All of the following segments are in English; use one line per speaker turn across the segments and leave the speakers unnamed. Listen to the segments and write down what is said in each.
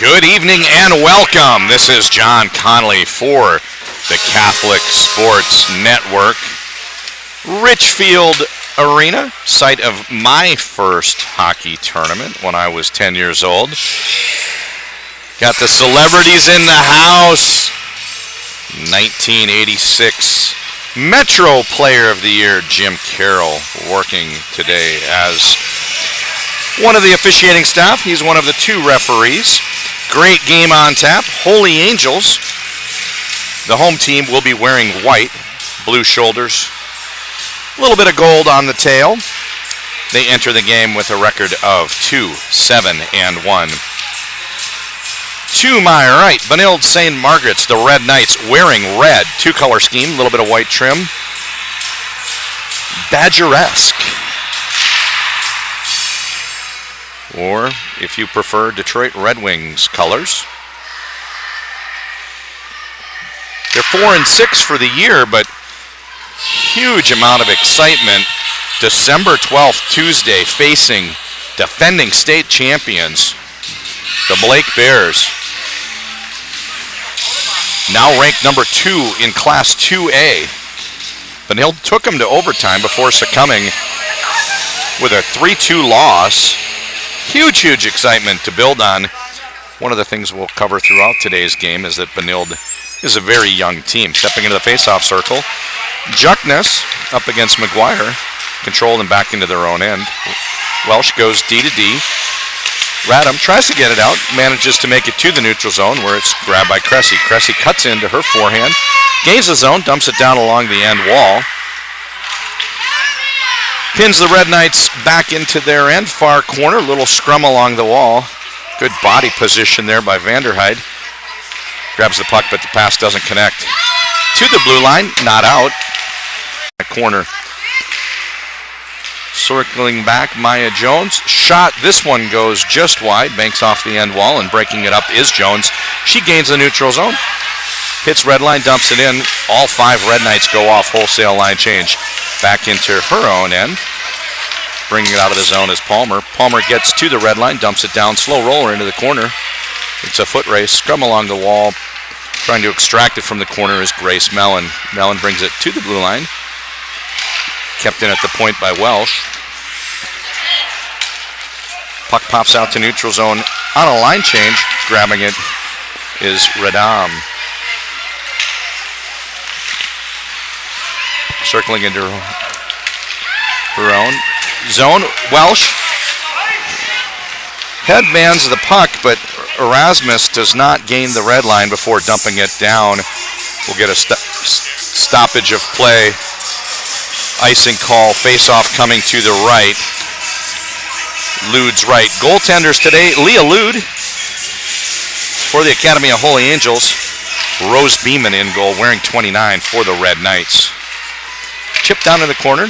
Good evening and welcome. This is John Connolly for the Catholic Sports Network. Richfield Arena, site of my first hockey tournament when I was 10 years old. Got the celebrities in the house. 1986 Metro Player of the Year, Jim Carroll, working today as one of the officiating staff. He's one of the two referees. Great game on tap. Holy Angels. The home team will be wearing white, blue shoulders, a little bit of gold on the tail. They enter the game with a record of 2-7-1. To my right, Benilde-St. Margaret's, the Red Knights, wearing red, two-color scheme, a little bit of white trim. Badger-esque. Or, if you prefer, Detroit Red Wings colors. They're 4-6 for the year, but huge amount of excitement. December 12th, Tuesday, facing defending state champions, the Blake Bears. Now ranked number 2 in Class 2A. Benilde took them to overtime before succumbing with a 3-2 loss. Huge excitement to build on. One of the things we'll cover throughout today's game is that Benilde is a very young team. Stepping into the face-off circle. Juckness up against McGuire. Controlled and back into their own end. Welsh goes D to D. Radham tries to get it out. Manages to make it to the neutral zone where it's grabbed by Cressy. Cressy cuts into her forehand. Gains the zone. Dumps it down along the end wall. Pins the Red Knights back into their end, far corner, little scrum along the wall. Good body position there by Vanderheid. Grabs the puck, but the pass doesn't connect. To the blue line, not out. Corner. Circling back, Maya Jones. Shot, this one goes just wide, banks off the end wall, and breaking it up is Jones. She gains the neutral zone. Hits red line, dumps it in. All 5 Red Knights go off wholesale line change. Back into her own end. Bringing it out of the zone is Palmer. Palmer gets to the red line, dumps it down, slow roller into the corner. It's a foot race, scrum along the wall. Trying to extract it from the corner is Grace Mellon. Mellon brings it to the blue line. Kept in at the point by Welsh. Puck pops out to neutral zone on a line change. Grabbing it is Radham. Circling into her own zone. Welsh headbands the puck, but Erasmus does not gain the red line before dumping it down. We'll get a stoppage of play. Icing call, face-off coming to the right. Lude's right. Goaltenders today, Leah Lude for the Academy of Holy Angels. Rose Beeman in goal, wearing 29 for the Red Knights. Chip down in the corner.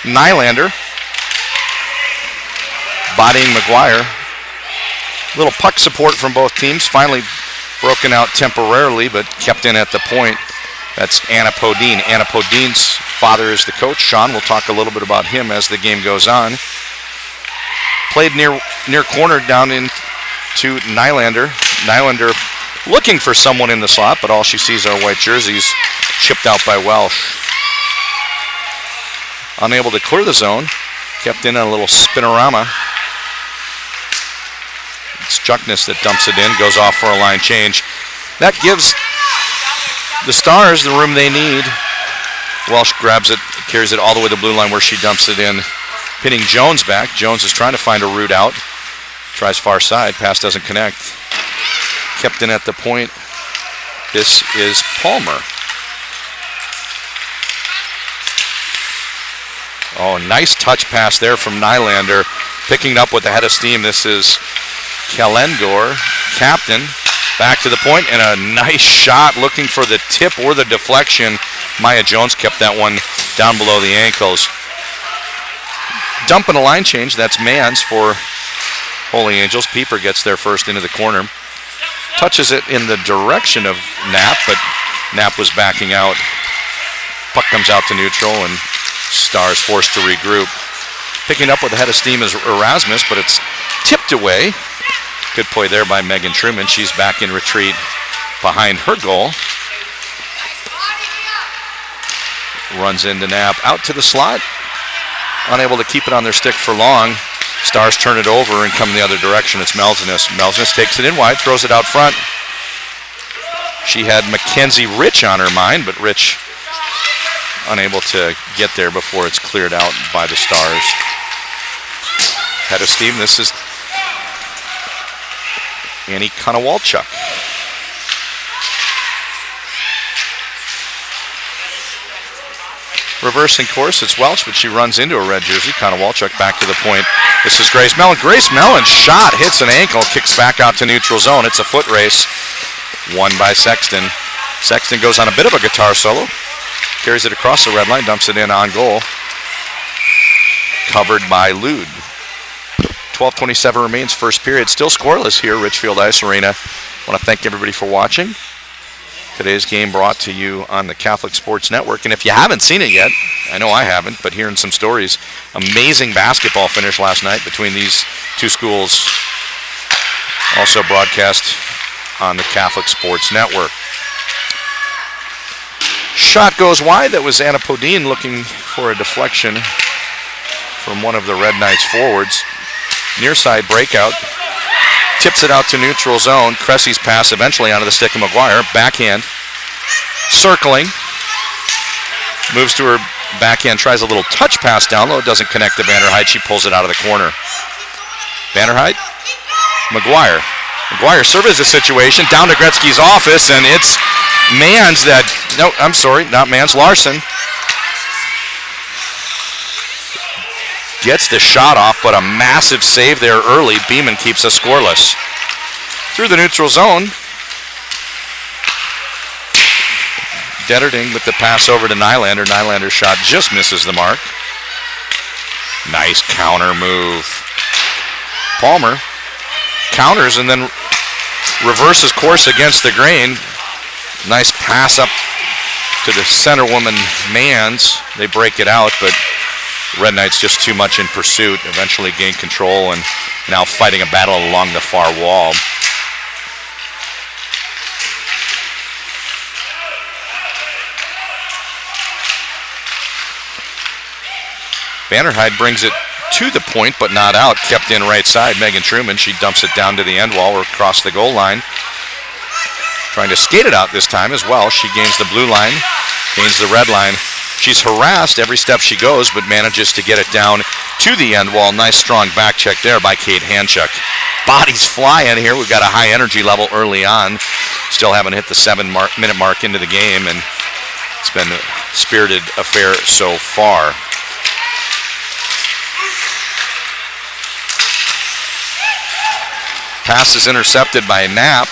Nylander. Bodying McGuire. Little puck support from both teams. Finally broken out temporarily, but kept in at the point. That's Anna Podine. Anna Podine's father is the coach. Sean will talk a little bit about him as the game goes on. Played near corner down into Nylander. Nylander looking for someone in the slot, but all she sees are white jerseys. Chipped out by Welsh. Unable to clear the zone. Kept in on a little spinorama. It's Juckness that dumps it in. Goes off for a line change. That gives the Stars the room they need. Welsh grabs it, carries it all the way to the blue line where she dumps it in. Pinning Jones back. Jones is trying to find a route out. Tries far side. Pass doesn't connect. Kept in at the point. This is Palmer. Oh, nice touch pass there from Nylander. Picking it up with the head of steam. This is Kalendor, captain. Back to the point, and a nice shot looking for the tip or the deflection. Maya Jones kept that one down below the ankles. Dumping a line change. That's Mans for Holy Angels. Pieper gets there first into the corner. Touches it in the direction of Knapp, but Knapp was backing out. Puck comes out to neutral, and Stars forced to regroup. Picking up with the head of steam is Erasmus, but it's tipped away. Good play there by Megan Truman. She's back in retreat behind her goal. Runs into Knapp, out to the slot. Unable to keep it on their stick for long. Stars turn it over and come the other direction. It's Melzinis. Melzinis takes it in wide, throws it out front. She had Mackenzie Rich on her mind, but Rich unable to get there before it's cleared out by the Stars. Head of steam, this is Annie Konowalchuk. Reversing course, it's Welch, but she runs into a red jersey. Konowalchuk back to the point. This is Grace Mellon. Grace Mellon shot, hits an ankle, kicks back out to neutral zone. It's a foot race, won by Sexton. Sexton goes on a bit of a guitar solo. Carries it across the red line, dumps it in on goal. Covered by Lude. 12:27 remains, first period. Still scoreless here, Richfield Ice Arena. I want to thank everybody for watching. Today's game brought to you on the Catholic Sports Network. And if you haven't seen it yet, I know I haven't, but hearing some stories, amazing basketball finish last night between these two schools. Also broadcast on the Catholic Sports Network. Shot goes wide. That was Anna Podine looking for a deflection from one of the Red Knights forwards. Near side breakout. Tips it out to neutral zone. Cressy's pass eventually onto the stick of McGuire. Backhand. Circling. Moves to her backhand. Tries a little touch pass down low. Doesn't connect to Vanderhyde. She pulls it out of the corner. Vanderhyde. McGuire. McGuire surveys the situation. Down to Gretzky's office. And it's Mans that... No, I'm sorry. Not Mans. Larson. Gets the shot off, but a massive save there early. Beeman keeps us scoreless. Through the neutral zone. Detterding with the pass over to Nylander. Nylander's shot just misses the mark. Nice counter move. Palmer counters and then reverses course against the grain. Nice pass up to the center woman, Mans. They break it out, but Red Knights just too much in pursuit. Eventually gain control and now fighting a battle along the far wall. Vanderhyde brings it to the point, but not out. Kept in right side. Megan Truman, she dumps it down to the end wall or across the goal line. Trying to skate it out this time as well. She gains the blue line, gains the red line. She's harassed every step she goes, but manages to get it down to the end wall. Nice strong back check there by Kate Hanchuk. Bodies flying here. We've got a high energy level early on. Still haven't hit the 7-minute mark into the game, and it's been a spirited affair so far. Pass is intercepted by Knapp.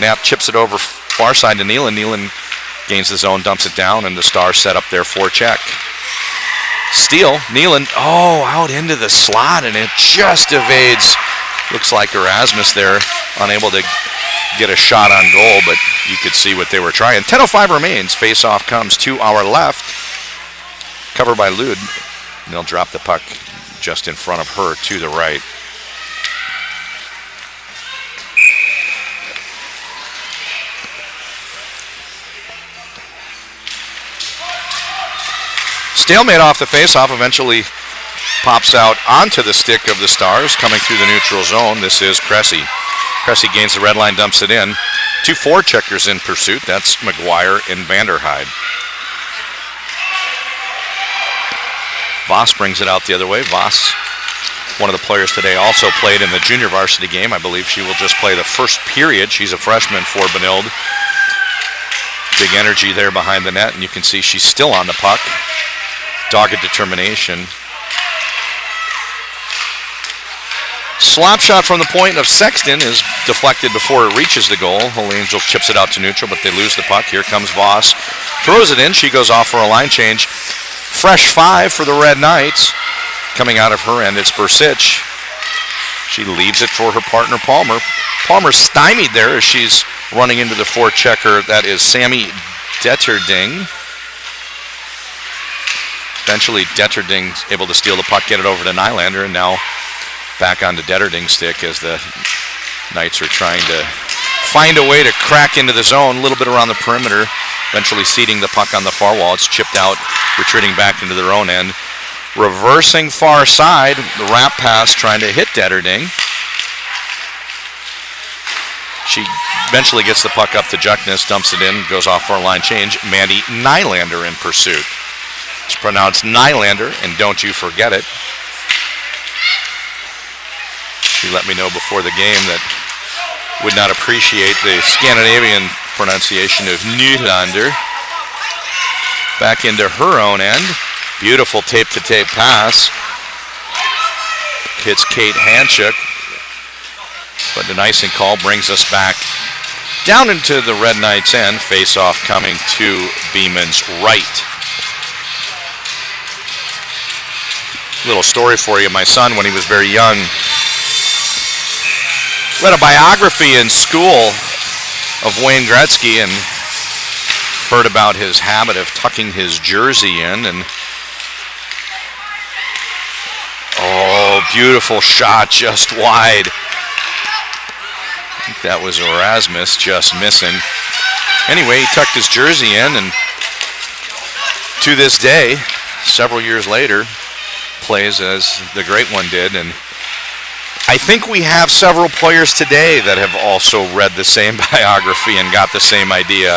Knapp chips it over far side to Nealon. Nealon gains the zone, dumps it down, and the Stars set up their forecheck. Steal. Nealon, out into the slot, and it just evades. Looks like Erasmus there, unable to get a shot on goal, but you could see what they were trying. 10:05 remains. Face-off comes to our left. Covered by Lude. And they'll drop the puck just in front of her to the right. Stalemate off the faceoff, eventually pops out onto the stick of the Stars, coming through the neutral zone. This is Cressy. Cressy gains the red line, dumps it in. 2 forecheckers in pursuit. That's McGuire and Vanderhyde. Voss brings it out the other way. Voss, one of the players today, also played in the junior varsity game. I believe she will just play the first period. She's a freshman for Benilde. Big energy there behind the net, and you can see she's still on the puck. Dogged determination. Slap shot from the point of Sexton is deflected before it reaches the goal. Holy Angels chips it out to neutral, but they lose the puck. Here comes Voss. Throws it in. She goes off for a line change. Fresh 5 for the Red Knights. Coming out of her end, it's Bursich. She leaves it for her partner, Palmer. Palmer stymied there as she's running into the forechecker. That is Sammy Detterding. Eventually, Detterding's able to steal the puck, get it over to Nylander, and now back onto Detterding's stick as the Knights are trying to find a way to crack into the zone, a little bit around the perimeter, eventually seating the puck on the far wall. It's chipped out, retreating back into their own end. Reversing far side, the wrap pass trying to hit Detterding. She eventually gets the puck up to Juckness, dumps it in, goes off for a line change. Mandy Nylander in pursuit. It's pronounced Nylander, and don't you forget it. She let me know before the game that would not appreciate the Scandinavian pronunciation of Nylander. Back into her own end. Beautiful tape-to-tape pass. Hits Kate Hanchuk. But the icing call brings us back down into the Red Knights' end. Face-off coming to Beeman's right. Little story for you. My son, when he was very young, read a biography in school of Wayne Gretzky and heard about his habit of tucking his jersey in. And oh, beautiful shot just wide. I think that was Erasmus just missing. Anyway, he tucked his jersey in, and to this day, several years later, plays as the great one did. And I think we have several players today that have also read the same biography and got the same idea.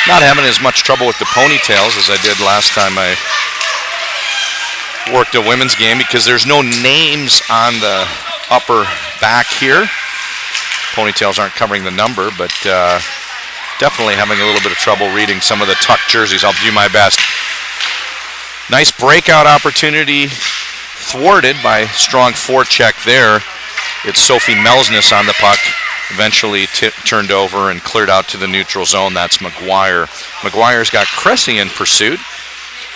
Not having as much trouble with the ponytails as I did last time I worked a women's game, because there's no names on the upper back here. Ponytails aren't covering the number, but definitely having a little bit of trouble reading some of the tucked jerseys. I'll do my best. Nice breakout opportunity, thwarted by strong forecheck there. It's Sophie Melsness on the puck, eventually turned over and cleared out to the neutral zone. That's McGuire. McGuire's got Cressy in pursuit.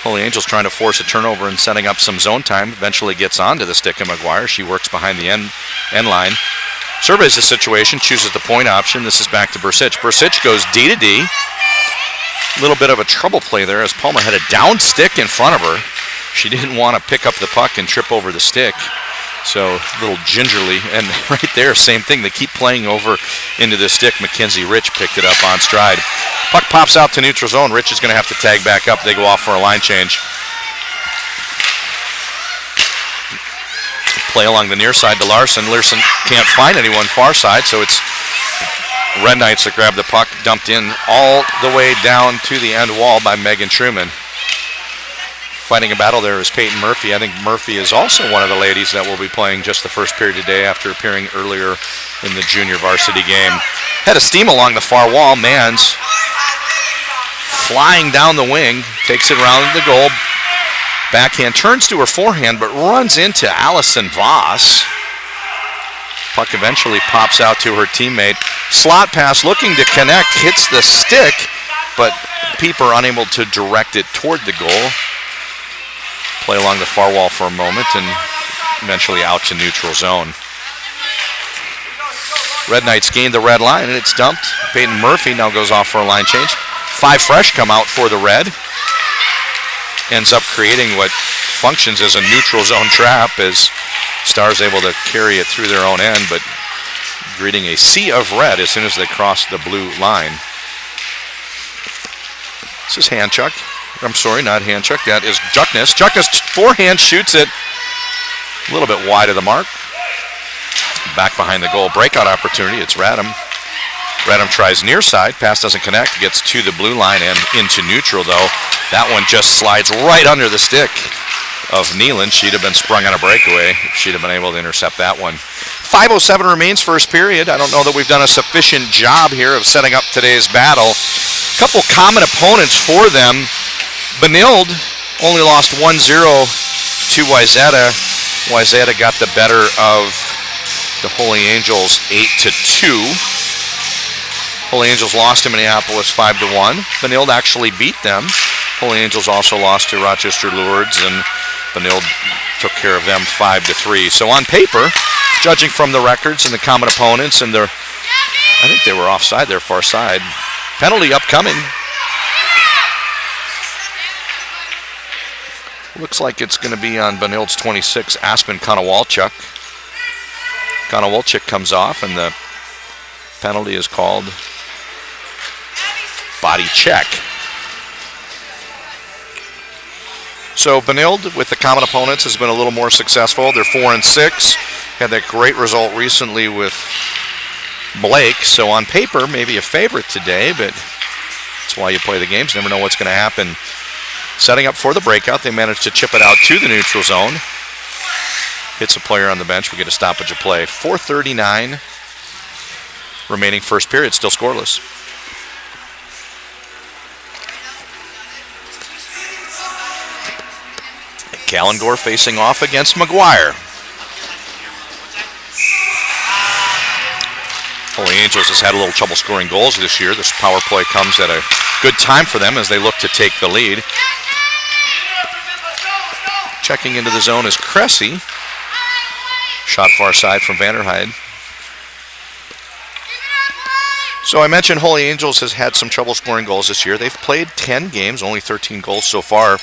Holy Angels trying to force a turnover and setting up some zone time. Eventually gets onto the stick of McGuire. She works behind the end line. Surveys the situation, chooses the point option. This is back to Bursich. Bursich goes D to D. A little bit of a trouble play there as Palmer had a down stick in front of her. She didn't want to pick up the puck and trip over the stick. So a little gingerly, and right there, same thing. They keep playing over into the stick. Mackenzie Rich picked it up on stride. Puck pops out to neutral zone. Rich is going to have to tag back up. They go off for a line change. Play along the near side to Larson. Larson can't find anyone far side, so it's Red Knights that grab the puck, dumped in all the way down to the end wall by Megan Truman. Fighting a battle there is Peyton Murphy. I think Murphy is also one of the ladies that will be playing just the first period today after appearing earlier in the junior varsity game. Had a steam along the far wall. Mans flying down the wing, takes it around the goal. Backhand, turns to her forehand, but runs into Allison Voss. Puck eventually pops out to her teammate. Slot pass looking to connect, hits the stick, but Pieper unable to direct it toward the goal. Play along the far wall for a moment and eventually out to neutral zone. Red Knights gain the red line and it's dumped. Peyton Murphy now goes off for a line change. 5 fresh come out for the red. Ends up creating what functions as a neutral zone trap as Stars able to carry it through their own end, but greeting a sea of red as soon as they cross the blue line. This is Hanchuk. I'm sorry, not Hanchuk. That is Juckness. Juckness forehand shoots it a little bit wide of the mark. Back behind the goal. Breakout opportunity. It's Radom. Radom tries near side. Pass doesn't connect. Gets to the blue line and into neutral, though. That one just slides right under the stick of Nealon. She'd have been sprung on a breakaway if she'd have been able to intercept that one. 5:07 remains first period. I don't know that we've done a sufficient job here of setting up today's battle. A couple common opponents for them. Benilde only lost 1-0 to Wayzata. Wayzata got the better of the Holy Angels 8-2. Holy Angels lost to Minneapolis 5-1. Benilde actually beat them. Holy Angels also lost to Rochester Lourdes, and Benilde took care of them 5-3. So on paper, judging from the records and the common opponents and I think they were offside there, far side. Penalty upcoming. Looks like it's going to be on Benilde's 26, Aspen Konowalchuk. Konowalchuk comes off, and the penalty is called. Body check. So Benilde, with the common opponents, has been a little more successful. They're 4-6. Had that great result recently with Blake. So on paper, maybe a favorite today, but that's why you play the games. Never know what's going to happen. Setting up for the breakout, they managed to chip it out to the neutral zone. Hits a player on the bench. We get a stoppage of play. 4:39 remaining first period, still scoreless. Callengore facing off against McGuire. Holy Angels has had a little trouble scoring goals this year. This power play comes at a good time for them as they look to take the lead. Checking into the zone is Cressy. Shot far side from Vanderheide. So I mentioned Holy Angels has had some trouble scoring goals this year. They've played 10 games, only 13 goals so far.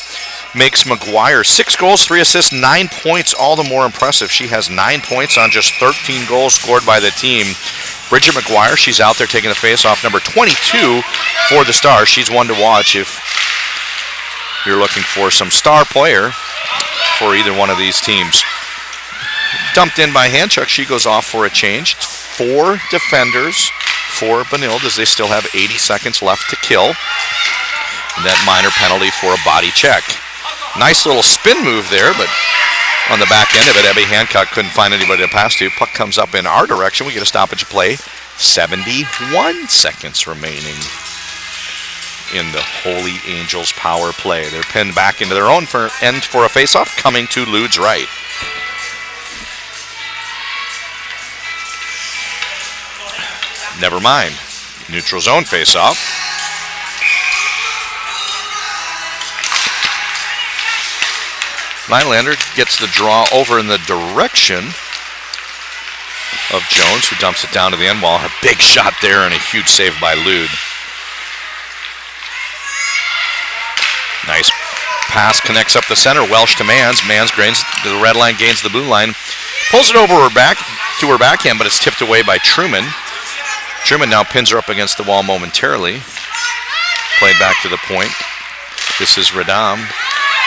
Makes McGuire 6 goals, 3 assists, 9 points, all the more impressive. She has 9 points on just 13 goals scored by the team. Bridget McGuire, she's out there taking the face-off, number 22 for the Stars. She's one to watch if you're looking for some star player for either one of these teams. Dumped in by Hanchuk, she goes off for a change. 4 defenders for Benilde as they still have 80 seconds left to kill. And that minor penalty for a body check. Nice little spin move there, but on the back end of it, Abby Hancock couldn't find anybody to pass to. Puck comes up in our direction. We get a stoppage of play. 71 seconds remaining in the Holy Angels power play. They're pinned back into their own end for a faceoff, coming to Lude's right. Never mind. Neutral zone faceoff. Nylander gets the draw over in the direction of Jones, who dumps it down to the end wall. A big shot there and a huge save by Lude. Nice pass connects up the center. Welsh to Mans. Mans gains the red line, gains the blue line. Pulls it over her back to her backhand, but it's tipped away by Truman. Truman now pins her up against the wall momentarily. Played back to the point. This is Radam.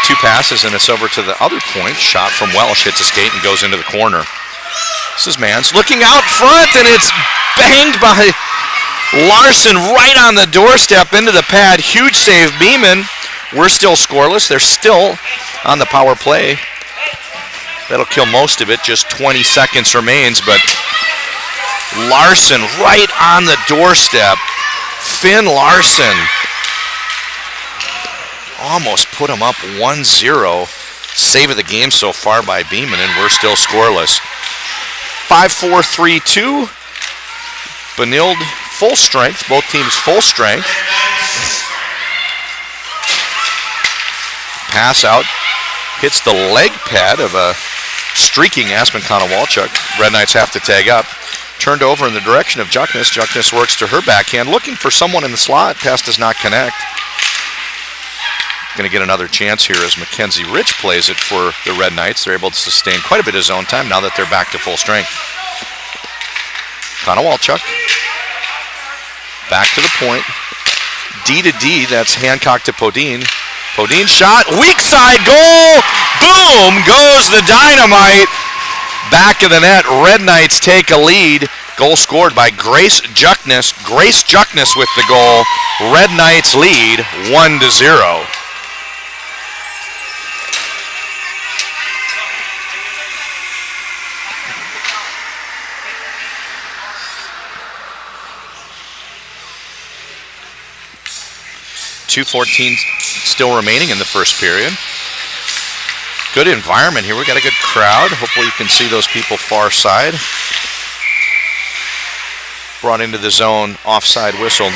2 passes and it's over to the other point. Shot from Welsh, hits a skate and goes into the corner. This is Mans looking out front and it's banged by Larson right on the doorstep into the pad. Huge save, Beeman. We're still scoreless. They're still on the power play. That'll kill most of it. Just 20 seconds remains, but Larson right on the doorstep. Finn Larson almost put him up 1-0. Save of the game so far by Beeman, and we're still scoreless. 5-4-3-2. Benilde full strength. Both teams full strength. Pass out. Hits the leg pad of a streaking Aspen Konowalchuk. Red Knights have to tag up. Turned over in the direction of Juckness. Juckness works to her backhand, looking for someone in the slot. Pass does not connect. Going to get another chance here as Mackenzie Rich plays it for the Red Knights. They're able to sustain quite a bit of zone time now that they're back to full strength. Konowalchuk. Back to the point. D to D, that's Hancock to Podine. Podine shot, weak side goal! Boom! Goes the dynamite! Back of the net, Red Knights take a lead. Goal scored by Grace Juckness. Grace Juckness with the goal. Red Knights lead 1-0. .2:14 still remaining in the first period. Good environment here. We got a good crowd. Hopefully you can see those people far side. Brought into the zone, offside whistle.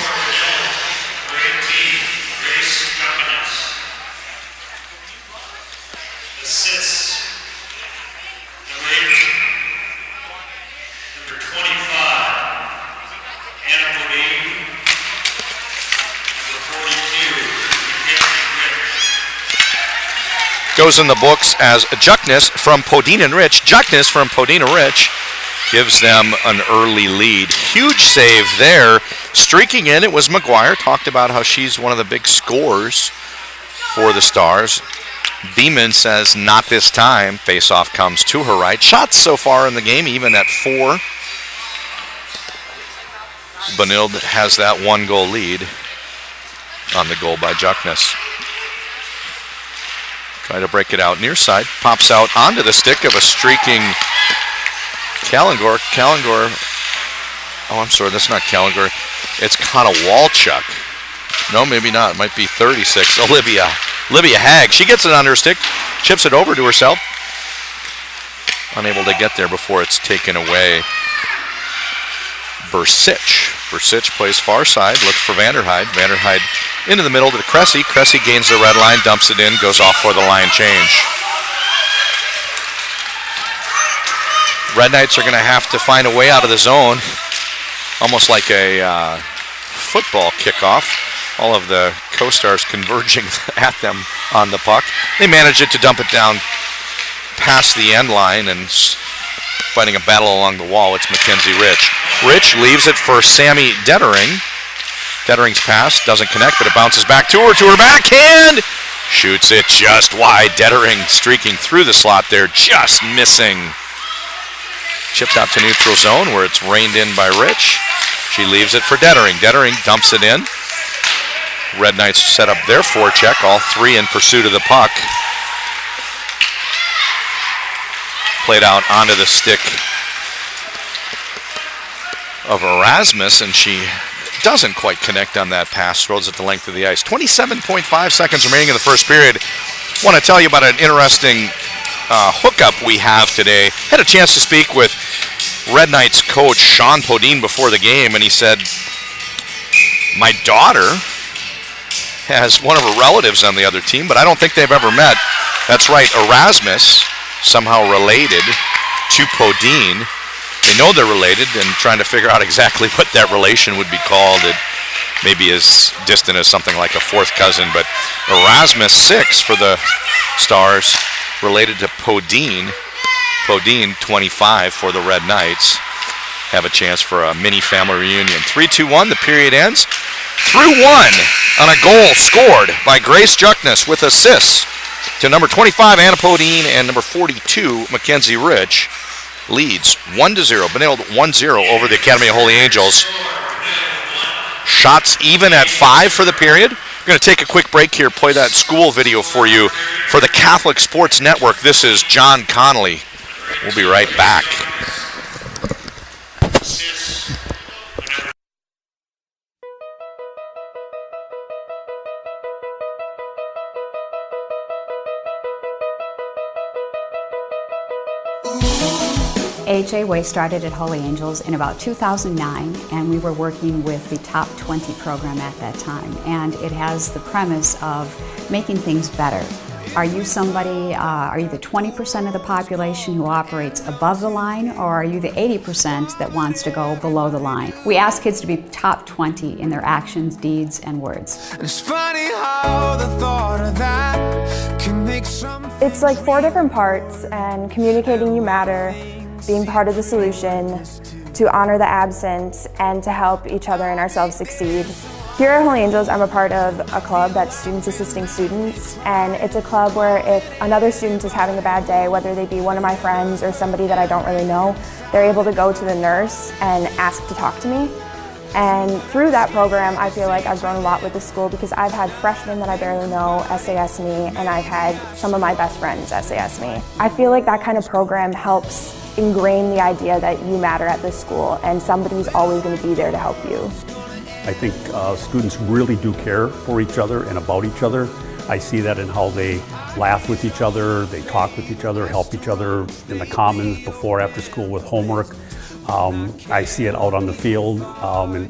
Goes in the books as Juckness from Podine and Rich. Juckness from Podine and Rich. gives them an early lead. Huge save there. Streaking in, it was McGuire. Talked about how she's one of the big scorers for the Stars. Beeman says not this time. Face-off comes to her right. Shots so far in the game, even at 4. Benilde has that 1-goal lead on the goal by Juckness. Try to break it out near side. Pops out onto the stick of a streaking Kalangor. Kalangor, oh, I'm sorry, that's not Kalangor. It's Konowalchuk. No, maybe not. It might be 36. Olivia Hag. She gets it on her stick, chips it over to herself. Unable to get there before it's taken away. Bursich plays far side, looks for Vanderhyde. Vanderhyde into the middle to Cressy. Cressy gains the red line, dumps it in, goes off for the line change. Red Knights are going to have to find a way out of the zone, almost like a football kickoff. All of the co-stars converging at them on the puck. They manage it to dump it down past the end line and fighting a battle along the wall. It's Mackenzie Rich. Rich leaves it for Sammy Dettering. Dettering's pass doesn't connect, but it bounces back to her backhand. Shoots it just wide. Dettering streaking through the slot there, just missing. Chipped out to neutral zone where it's reined in by Rich. She leaves it for Dettering. Dettering dumps it in. Red Knights set up their forecheck, all 3 in pursuit of the puck. Played out onto the stick of Erasmus, and she doesn't quite connect on that pass. Throws it the length of the ice. 27.5 seconds remaining in the first period. Want to tell you about an interesting hookup we have today. Had a chance to speak with Red Knights coach Sean Podine before the game, and he said, my daughter has one of her relatives on the other team, but I don't think they've ever met. That's right, Erasmus, somehow related to Podine. They know they're related and trying to figure out exactly what that relation would be called. It maybe as distant as something like a fourth cousin, but Erasmus 6 for the Stars, related to Podine. Podine 25 for the Red Knights. Have a chance for a mini family reunion. 3-2-1, the period ends. Through 1 on a goal scored by Grace Juckness with assists to number 25, Anna Podine, and number 42, Mackenzie Rich. Leads 1-0. Benilde 1-0 over the Academy of Holy Angels. Shots even at 5 for the period. We're going to take a quick break here, play that school video for you for the Catholic Sports Network. This is John Connolly. We'll be right back.
AHA Way started at Holy Angels in about 2009, and we were working with the Top 20 program at that time. And it has the premise of making things better. Are you somebody, are you the 20% of the population who operates above the line, or are you the 80% that wants to go below the line? We ask kids to be top 20 in their actions, deeds, and words.
It's funny how the thought of that can make some...
It's like 4 different parts, and communicating you matter, being part of the solution, to honor the absent, and to help each other and ourselves succeed. Here at Holy Angels, I'm a part of a club that's Students Assisting Students, and it's a club where if another student is having a bad day, whether they be one of my friends or somebody that I don't really know, they're able to go to the nurse and ask to talk to me. And through that program, I feel like I've grown a lot with the school because I've had freshmen that I barely know SAS me, and I've had some of my best friends SAS me. I feel like that kind of program helps ingrain the idea that you matter at this school and somebody's always going to be there to help you.
I think students really do care for each other and about each other. I see that in how they laugh with each other, they talk with each other, help each other in the commons before, after school with homework. I see it out on the field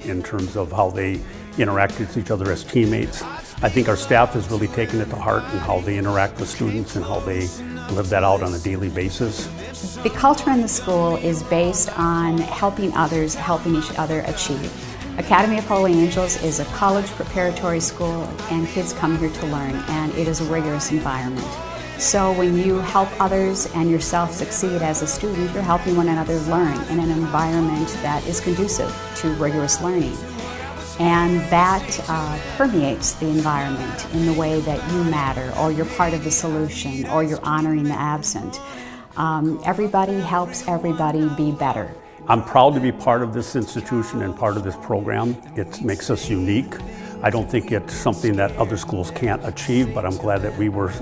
in terms of how they interact with each other as teammates. I think our staff has really taken it to heart in how they interact with students and how they live that out on a daily basis.
The culture in the school is based on helping others, helping each other achieve. Academy of Holy Angels is a college preparatory school, and kids come here to learn, and it is a rigorous environment. So when you help others and yourself succeed as a student, you're helping one another learn in an environment that is conducive to rigorous learning. And that permeates the environment in the way that you matter, or you're part of the solution, or you're honoring the absent. Everybody helps everybody be better.
I'm proud to be part of this institution and part of this program. It makes us unique. I don't think it's something that other schools can't achieve, but I'm glad that we were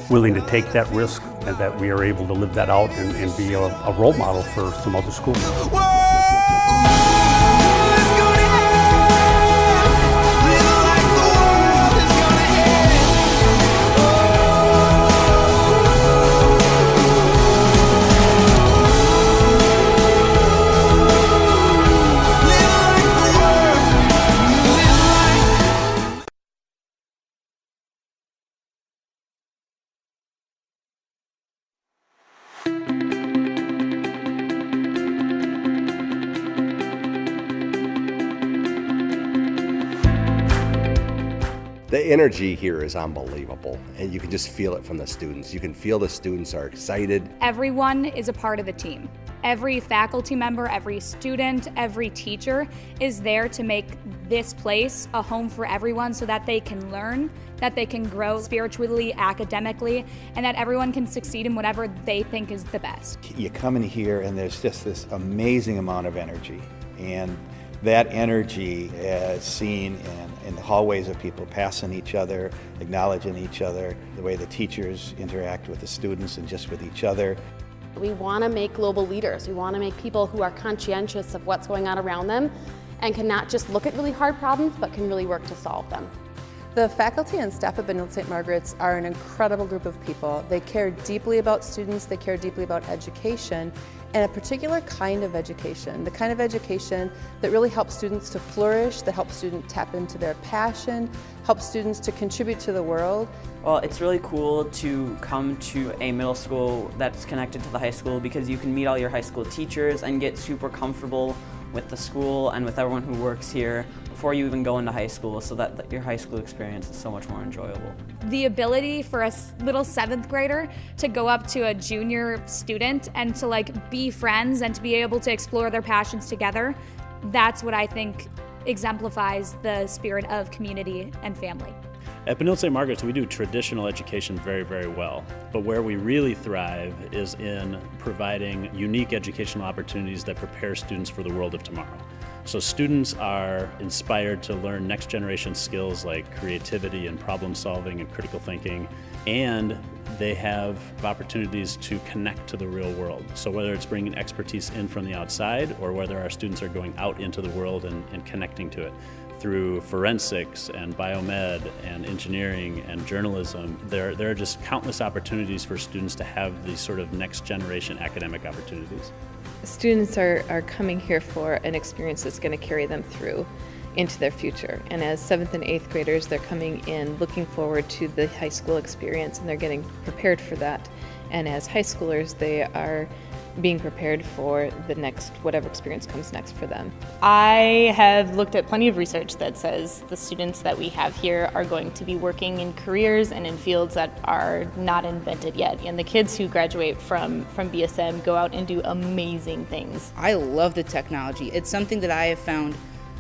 willing to take that risk and that we are able to live that out and be a role model for some other schools.
The energy here is unbelievable, and you can just feel it from the students. You can feel the students are excited.
Everyone is a part of the team. Every faculty member, every student, every teacher is there to make this place a home for everyone so that they can learn, that they can grow spiritually, academically, and that everyone can succeed in whatever they think is the best.
You come in here and there's just this amazing amount of energy, and that energy is seen in the hallways of people passing each other, acknowledging each other, the way the teachers interact with the students and just with each other.
We want to make global leaders. We want to make people who are conscientious of what's going on around them and can not just look at really hard problems, but can really work to solve them.
The faculty and staff at Benilde-St. Margaret's are an incredible group of people. They care deeply about students, they care deeply about education, and a particular kind of education, the kind of education that really helps students to flourish, that helps students tap into their passion, helps students to contribute to the world.
Well, it's really cool to come to a middle school that's connected to the high school because you can meet all your high school teachers and get super comfortable with the school and with everyone who works here before you even go into high school, so that your high school experience is so much more enjoyable.
The ability for a little 7th grader to go up to a junior student and to be friends and to be able to explore their passions together, that's what I think exemplifies the spirit of community and family.
At Benilde-St. Margaret's, we do traditional education very, very well, but where we really thrive is in providing unique educational opportunities that prepare students for the world of tomorrow. So students are inspired to learn next generation skills like creativity and problem solving and critical thinking, and they have opportunities to connect to the real world. So whether it's bringing expertise in from the outside or whether our students are going out into the world and connecting to it through forensics and biomed and engineering and journalism, there are just countless opportunities for students to have these sort of next generation academic opportunities.
Students are coming here for an experience that's going to carry them through into their future. And as 7th and 8th graders, they're coming in looking forward to the high school experience, and they're getting prepared for that. And as high schoolers, they are being prepared for the next, whatever experience comes next for them.
I have looked at plenty of research that says the students that we have here are going to be working in careers and in fields that are not invented yet. And the kids who graduate from BSM go out and do amazing things.
I love the technology. It's something that I have found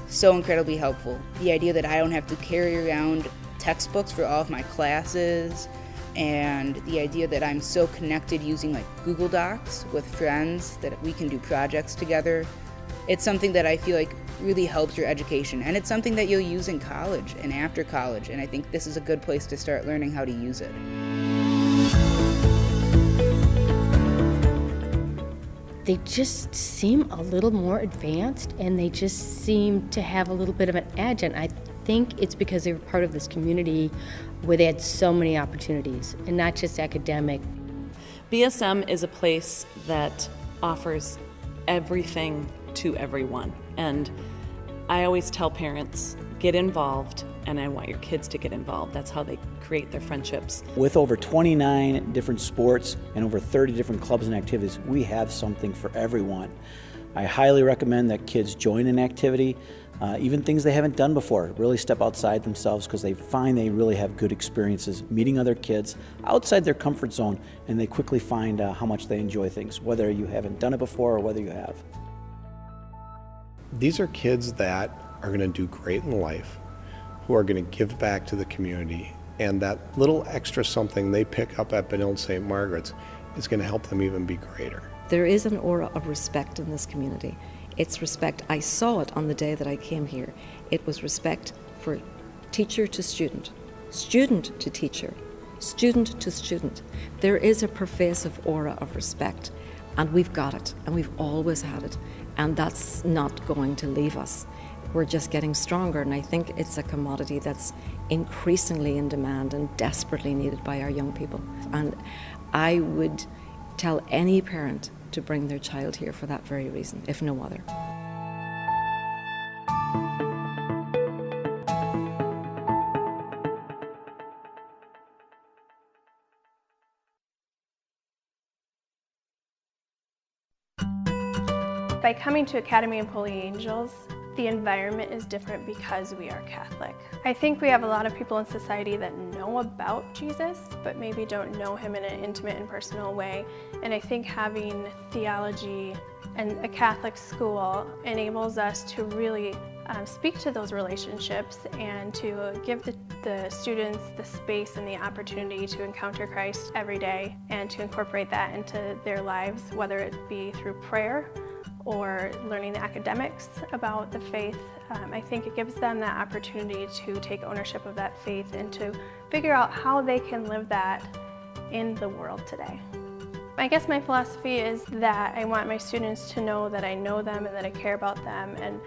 so incredibly helpful. The idea that I don't have to carry around textbooks for all of my classes, and the idea that I'm so connected using Google Docs with friends that we can do projects together. It's something that I feel like really helps your education, and it's something that you'll use in college and after college, and I think this is a good place to start learning how to use it.
They just seem a little more advanced, and they just seem to have a little bit of an edge, and I think it's because they were part of this community where they had so many opportunities, and not just academic.
BSM is a place that offers everything to everyone, and I always tell parents, get involved, and I want your kids to get involved. That's how they create their friendships.
With over 29 different sports and over 30 different clubs and activities, we have something for everyone. I highly recommend that kids join an activity. even things they haven't done before, really step outside themselves because they find they really have good experiences meeting other kids outside their comfort zone, and they quickly find how much they enjoy things, whether you haven't done it before or whether you have.
These are kids that are going to do great in life, who are going to give back to the community, and that little extra something they pick up at Benilde-St. Margaret's is going to help them even be greater.
There is an aura of respect in this community. It's respect. I saw it on the day that I came here. It was respect for teacher to student, student to teacher, student to student. There is a pervasive aura of respect, and we've got it, and we've always had it, and that's not going to leave us. We're just getting stronger, and I think it's a commodity that's increasingly in demand and desperately needed by our young people. And I would tell any parent to bring their child here for that very reason, if no other.
By coming to Academy of Holy Angels, the environment is different because we are Catholic. I think we have a lot of people in society that know about Jesus, but maybe don't know him in an intimate and personal way. And I think having theology and a Catholic school enables us to really speak to those relationships and to give the students the space and the opportunity to encounter Christ every day and to incorporate that into their lives, whether it be through prayer or learning the academics about the faith. I think it gives them that opportunity to take ownership of that faith and to figure out how they can live that in the world today. I guess my philosophy is that I want my students to know that I know them and that I care about them, and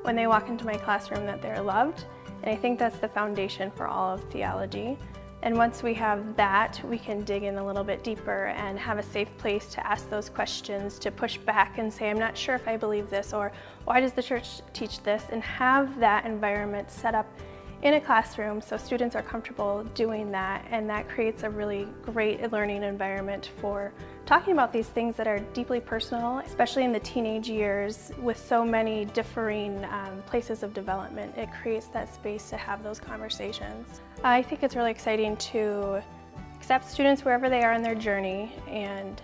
when they walk into my classroom that they're loved. And I think that's the foundation for all of theology. And once we have that, we can dig in a little bit deeper and have a safe place to ask those questions, to push back and say, I'm not sure if I believe this, or why does the church teach this? And have that environment set up in a classroom so students are comfortable doing that, and that creates a really great learning environment for talking about these things that are deeply personal, especially in the teenage years with so many differing places of development. It creates that space to have those conversations. I think it's really exciting to accept students wherever they are in their journey and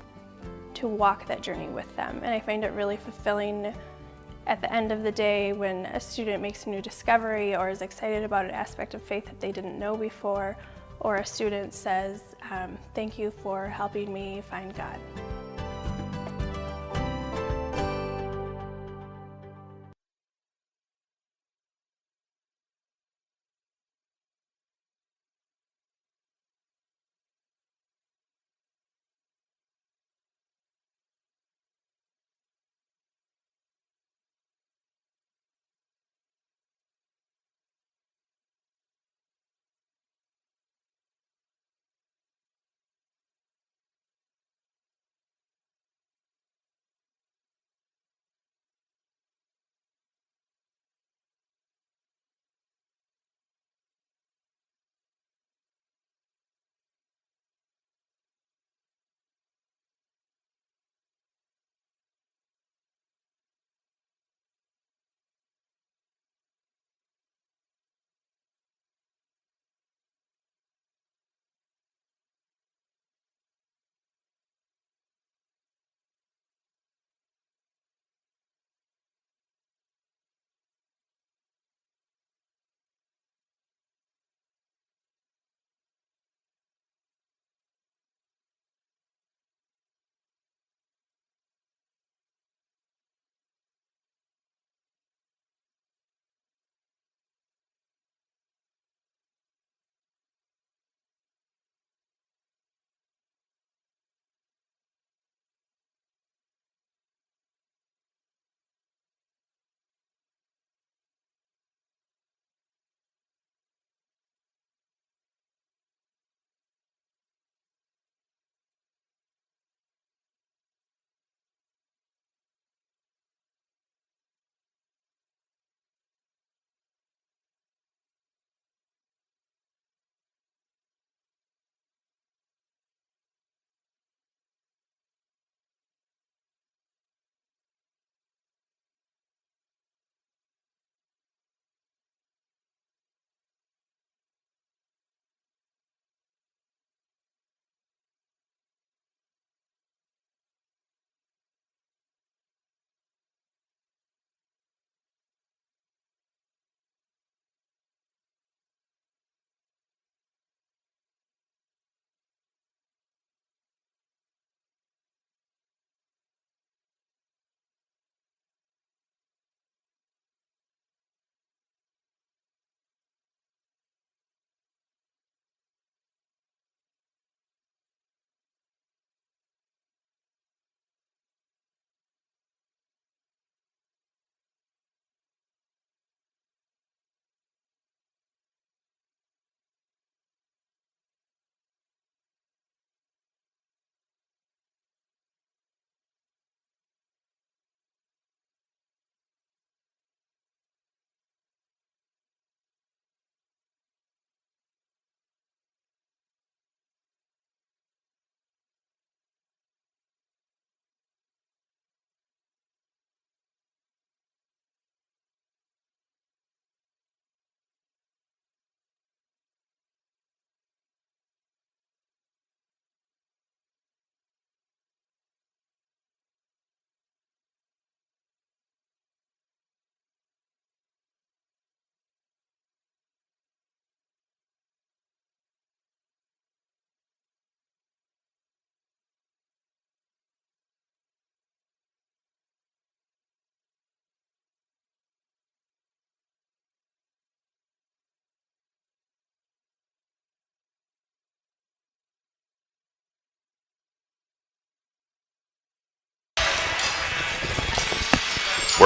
to walk that journey with them. And I find it really fulfilling at the end of the day when a student makes a new discovery or is excited about an aspect of faith that they didn't know before, or a student says, thank you for helping me find God.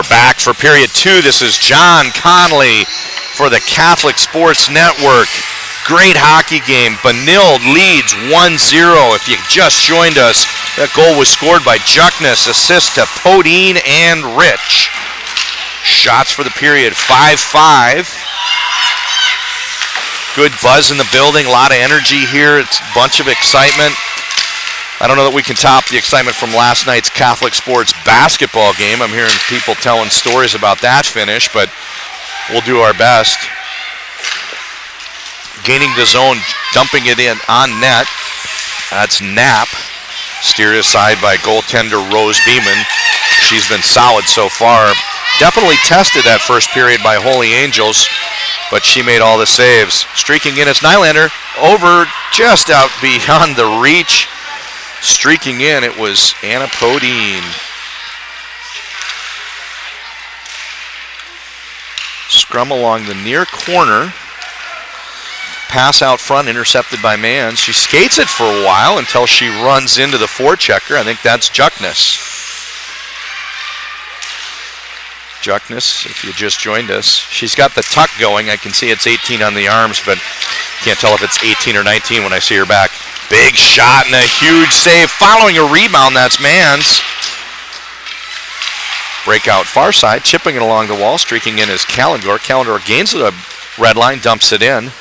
We're back for period 2. This is John Conley for the Catholic Sports Network. Great hockey game. Benilde leads 1-0. If you just joined us, that goal was scored by Juckness. Assist to Podine and Rich. Shots for the period, 5-5. Good buzz in the building, a lot of energy here. It's a bunch of excitement. I don't know that we can top the excitement from last night's Catholic Sports basketball game. I'm hearing people telling stories about that finish, but we'll do our best. Gaining the zone, dumping it in on net. That's Knapp. Steered aside by goaltender Rose Beeman. She's been solid so far. Definitely tested that first period by Holy Angels, but she made all the saves. Streaking in, it's Nylander. Over, just out beyond the reach. Streaking in, it was Anna Podine. Scrum along the near corner. Pass out front, intercepted by Mann. She skates it for a while until she runs into the forechecker. I think that's Juckness. Juckness, if you just joined us. She's got the tuck going. I can see it's 18 on the arms, but can't tell if it's 18 or 19 when I see her back. Big shot and a huge save. Following a rebound, that's Mann's. Breakout far side, chipping it along the wall. Streaking in is Kalendor. Kalendor gains the red line, dumps it in.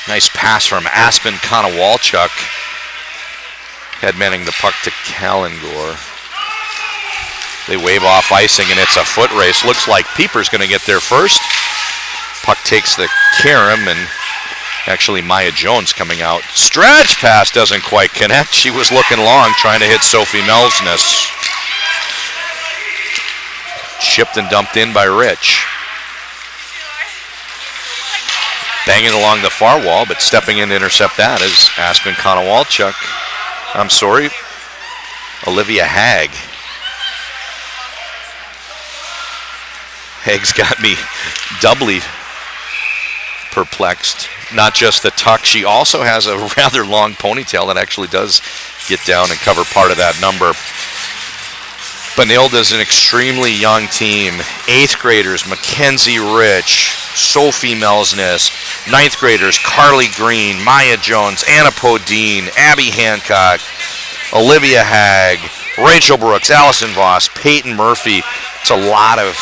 Nice pass from Aspen Konowalchuk. Head manning the puck to Kalendor. They wave off icing, and it's a foot race. Looks like Pieper's going to get there first. Puck takes the carom, and actually Maya Jones coming out. Stretch pass doesn't quite connect. She was looking long, trying to hit Sophie Melsness. Chipped and dumped in by Rich. Banging along the far wall, but stepping in to intercept that is Aspen Konowalchuk. I'm sorry, Olivia Hagg. Hagg's got me doubly perplexed. Not just the tuck, she also has a rather long ponytail that actually does get down and cover part of that number. Benilde is an extremely young team. 8th graders, Mackenzie Rich, Sophie Melsness. 9th graders, Carly Green, Maya Jones, Anna Podine, Abby Hancock, Olivia Hagg, Rachel Brooks, Allison Voss, Peyton Murphy. It's a lot of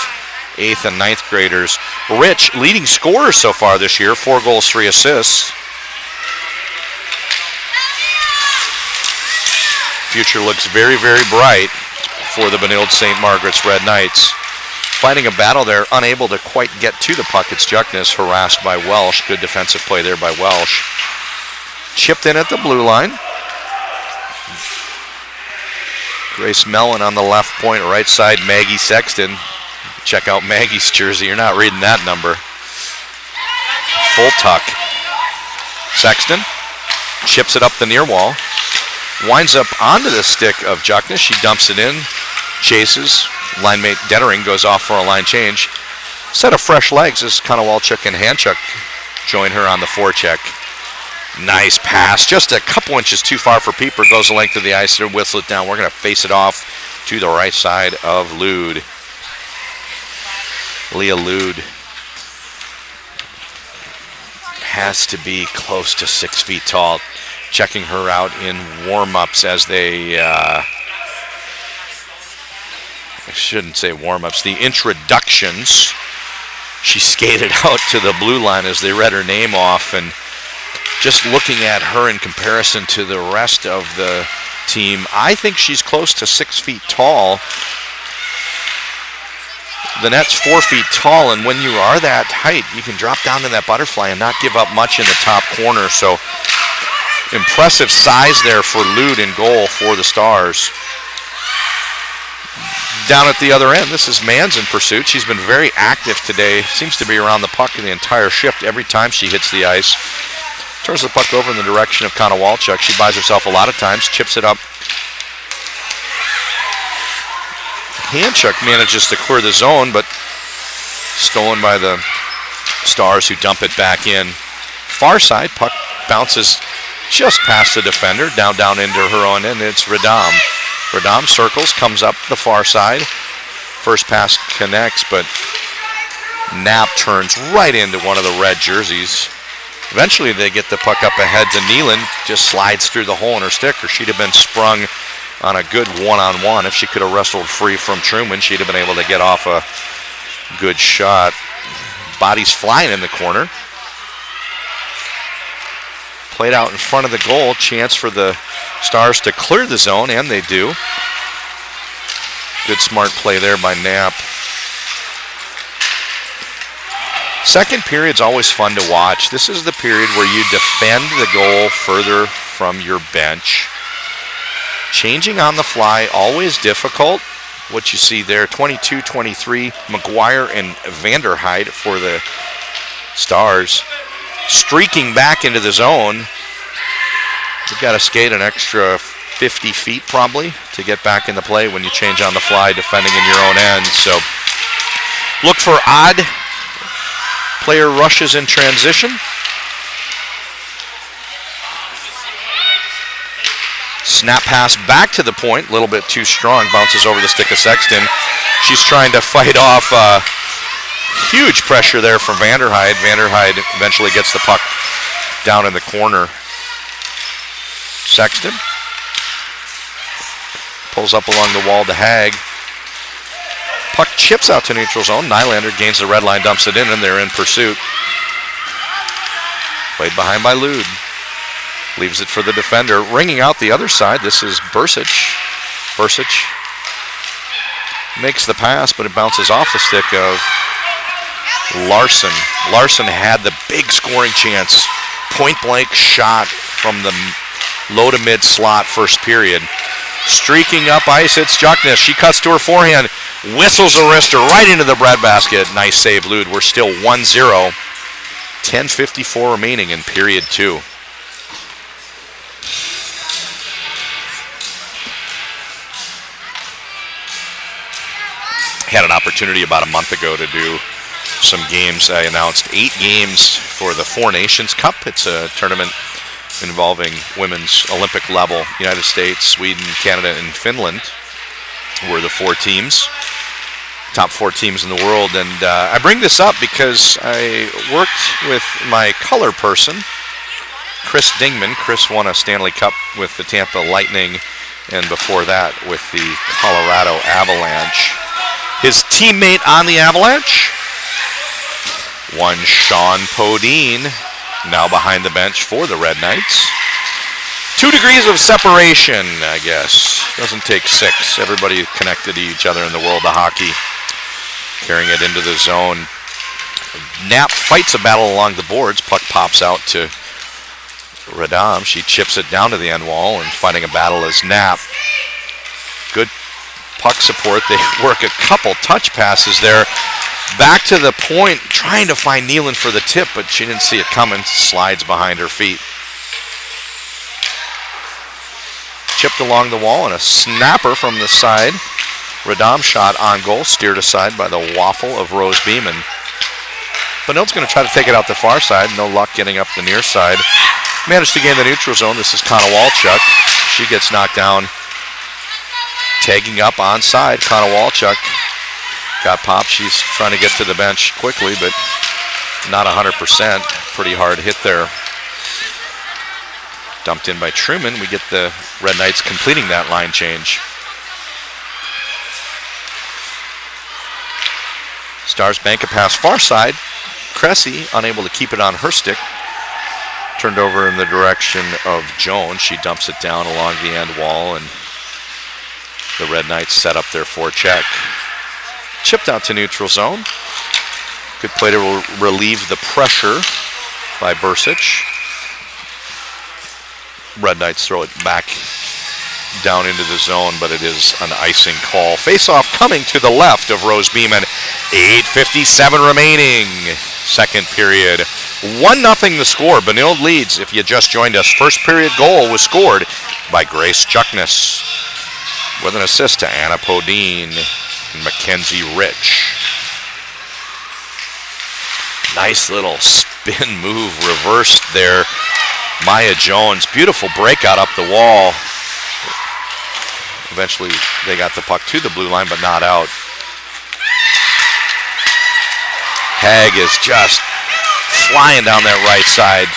8th and 9th graders. Rich, leading scorer so far this year, 4 goals, 3 assists. Future looks very, very bright for the Benilde-St. Margaret's Red Knights. Fighting a battle there, unable to quite get to the puck. It's Juckness, harassed by Welsh. Good defensive play there by Welsh. Chipped in at the blue line. Grace Mellon on the left point, right side, Maggie Sexton. Check out Maggie's jersey. You're not reading that number. Full tuck. Sexton chips it up the near wall. Winds up onto the stick of Juckness. She dumps it in. Chases. Line mate Dettering goes off for a line change. Set of fresh legs as Konowalchuk and Hanchuk join her on the forecheck. Nice pass. Just a couple inches too far for Pieper. Goes the length of the ice to whistle it down. We're going to face it off to the right side of Lude. Leah Lude has to be close to 6 feet tall. Checking her out in warm-ups as they, I shouldn't say warm-ups, the introductions. She skated out to the blue line as they read her name off, and just looking at her in comparison to the rest of the team, I think she's close to 6 feet tall. The net's 4 feet tall, and when you are that height, you can drop down to that butterfly and not give up much in the top corner. So impressive size there for Lude in goal for the Stars. Down at the other end, this is Mans in pursuit. She's been very active today. Seems to be around the puck in the entire shift every time she hits the ice. Turns the puck over in the direction of Konowalchuk. She buys herself a lot of times, chips it up. Hanchuk manages to clear the zone, but stolen by the Stars, who dump it back in. Far side, puck bounces just past the defender, down into her own end. It's Radam. Radam circles, comes up the far side, First pass connects, but Knapp turns right into one of the red jerseys. Eventually they get the puck up ahead to Nealon, just slides through the hole in her stick, or she'd have been sprung on a good one-on-one. If she could have wrestled free from Truman, she'd have been able to get off a good shot. Body's flying in the corner. Played out in front of the goal. Chance for the Stars to clear the zone, and they do. Good smart play there by Knapp. Second period's always fun to watch. This is the period where you defend the goal further from your bench. Changing on the fly, always difficult. What you see there, 22-23, McGuire and Vanderhyde for the Stars. Streaking back into the zone. You've got to skate an extra 50 feet probably to get back in the play when you change on the fly, defending in your own end. So look for odd player rushes in transition. Snap pass back to the point, a little bit too strong, bounces over the stick of Sexton. She's trying to fight off huge pressure there from Vanderhyde. Vanderhyde eventually gets the puck down in the corner. Sexton pulls up along the wall to Hag. Puck chips out to neutral zone. Nylander gains the red line, dumps it in, and they're in pursuit. Played behind by Lude. Leaves it for the defender. Ringing out the other side, this is Bursic. Bursic makes the pass, but it bounces off the stick of Larson. Larson had the big scoring chance. Point blank shot from the low to mid slot first period. Streaking up ice, it's Juckness. She cuts to her forehand, whistles a wrister right into the breadbasket. Nice save, Lude. We're still 1-0. 10:54 remaining in period 2. Had an opportunity about a month ago to do some games. I announced 8 games for the Four Nations Cup. It's a tournament involving women's Olympic level. United States, Sweden, Canada, and Finland were the 4 teams. Top 4 teams in the world. And I bring this up because I worked with my color person, Chris Dingman. Chris won a Stanley Cup with the Tampa Lightning, and before that with the Colorado Avalanche. His teammate on the Avalanche, one Sean Podine, now behind the bench for the Red Knights. 2 degrees of separation, I guess. Doesn't take 6. Everybody connected to each other in the world of hockey. Carrying it into the zone. Knapp fights a battle along the boards. Puck pops out to Radam. She chips it down to the end wall, and fighting a battle is Knapp. Good puck support. They work a couple touch passes there. Back to the point, trying to find Nealon for the tip, but she didn't see it coming. Slides behind her feet. Chipped along the wall, and a snapper from the side. Radam shot on goal, steered aside by the waffle of Rose Beeman. Benilde's going to try to take it out the far side. No luck getting up the near side. Managed to gain the neutral zone. This is Konowalchuk. She gets knocked down. Tagging up onside, Konowalchuk got popped. She's trying to get to the bench quickly, but not 100%. Pretty hard hit there. Dumped in by Truman. We get the Red Knights completing that line change. Stars bank a pass far side. Cressy unable to keep it on her stick. Turned over in the direction of Jones. She dumps it down along the end wall, and the Red Knights set up their forecheck. Chipped out to neutral zone. Good play to relieve the pressure by Bursic. Red Knights throw it back down into the zone, but it is an icing call. Face-off coming to the left of Rose Beeman. 8:57 remaining. Second period. 1-0 the score. Benilde leads. If you just joined us, first period goal was scored by Grace Juckness, with an assist to Anna Podine and Mackenzie Rich. Nice little spin move reversed there. Maya Jones, beautiful breakout up the wall. Eventually they got the puck to the blue line, but not out. Hag is just flying down that right side.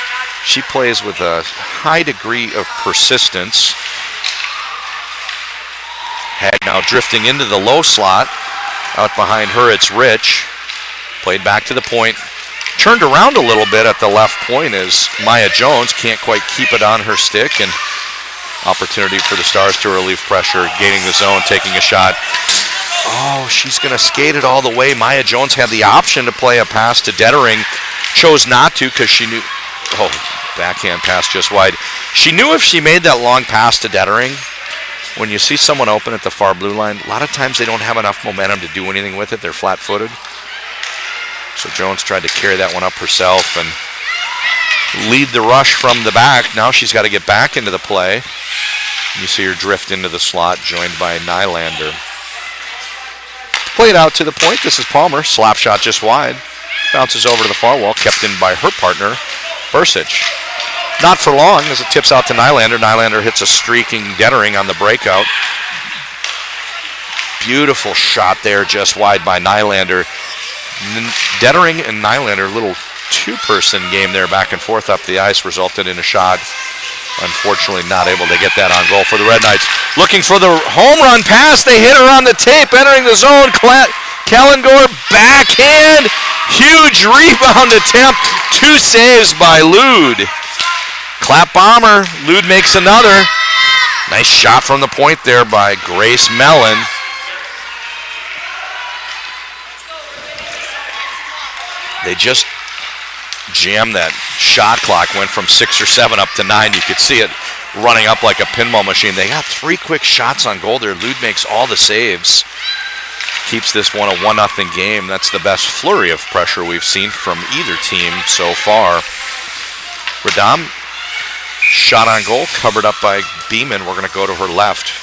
She plays with a high degree of persistence. Hag now drifting into the low slot. Out behind her, it's Rich. Played back to the point. Turned around a little bit at the left point as Maya Jones can't quite keep it on her stick, and opportunity for the Stars to relieve pressure, gaining the zone, taking a shot. Oh, she's going to skate it all the way. Maya Jones had the option to play a pass to Dettering. Chose not to because she knew. Oh, backhand pass just wide. She knew if she made that long pass to Dettering, when you see someone open at the far blue line, a lot of times they don't have enough momentum to do anything with it. They're flat-footed. So Jones tried to carry that one up herself and lead the rush from the back. Now she's got to get back into the play. You see her drift into the slot, joined by Nylander. Played out to the point. This is Palmer. Slap shot just wide. Bounces over to the far wall, kept in by her partner, Bursich. Not for long as it tips out to Nylander. Nylander hits a streaking Dettering on the breakout. Beautiful shot there just wide by Nylander. Dettering and Nylander, little two-person game there back and forth up the ice, resulted in a shot. Unfortunately not able to get that on goal for the Red Knights. Looking for the home run pass. They hit her on the tape, entering the zone. Kalengor backhand. Huge rebound attempt. 2 saves by Lude. Clap bomber. Lude makes another. Nice shot from the point there by Grace Mellon. They just jammed that shot clock. Went from 6 or 7 up to 9. You could see it running up like a pinball machine. They got 3 quick shots on goal there. Lude makes all the saves. Keeps this one a 1-0 game. That's the best flurry of pressure we've seen from either team so far. Radam, shot on goal, covered up by Beeman. We're going to go to her left.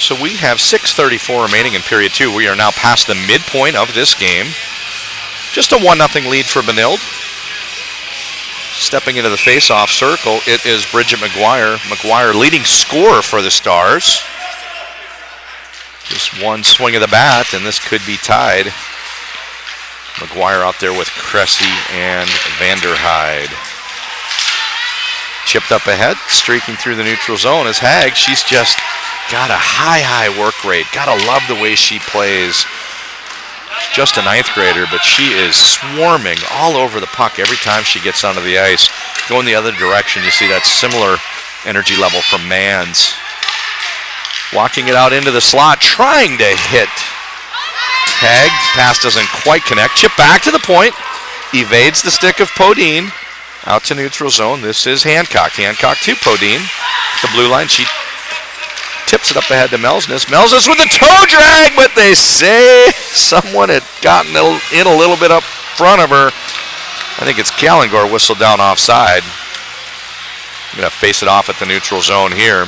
So we have 6:34 remaining in period 2. We are now past the midpoint of this game. Just a 1-0 lead for Benilde. Stepping into the face-off circle, it is Bridget McGuire. McGuire leading scorer for the Stars. Just one swing of the bat, and this could be tied. McGuire out there with Cressy and Vanderhyde. Chipped up ahead, streaking through the neutral zone is Hag. She's just got a high work rate. Gotta love the way she plays. Just a 9th grader, but she is swarming all over the puck every time she gets onto the ice. Going the other direction, you see that similar energy level from Mans. Walking it out into the slot, trying to hit Hag. Pass doesn't quite connect. Chip back to the point. Evades the stick of Podine. Out to neutral zone. This is Hancock. Hancock to Podine. The blue line. She tips it up ahead to Melsness. Melsness with a toe drag, but they say someone had gotten in a little bit up front of her. I think it's Kalengor whistled down offside. I'm going to face it off at the neutral zone here.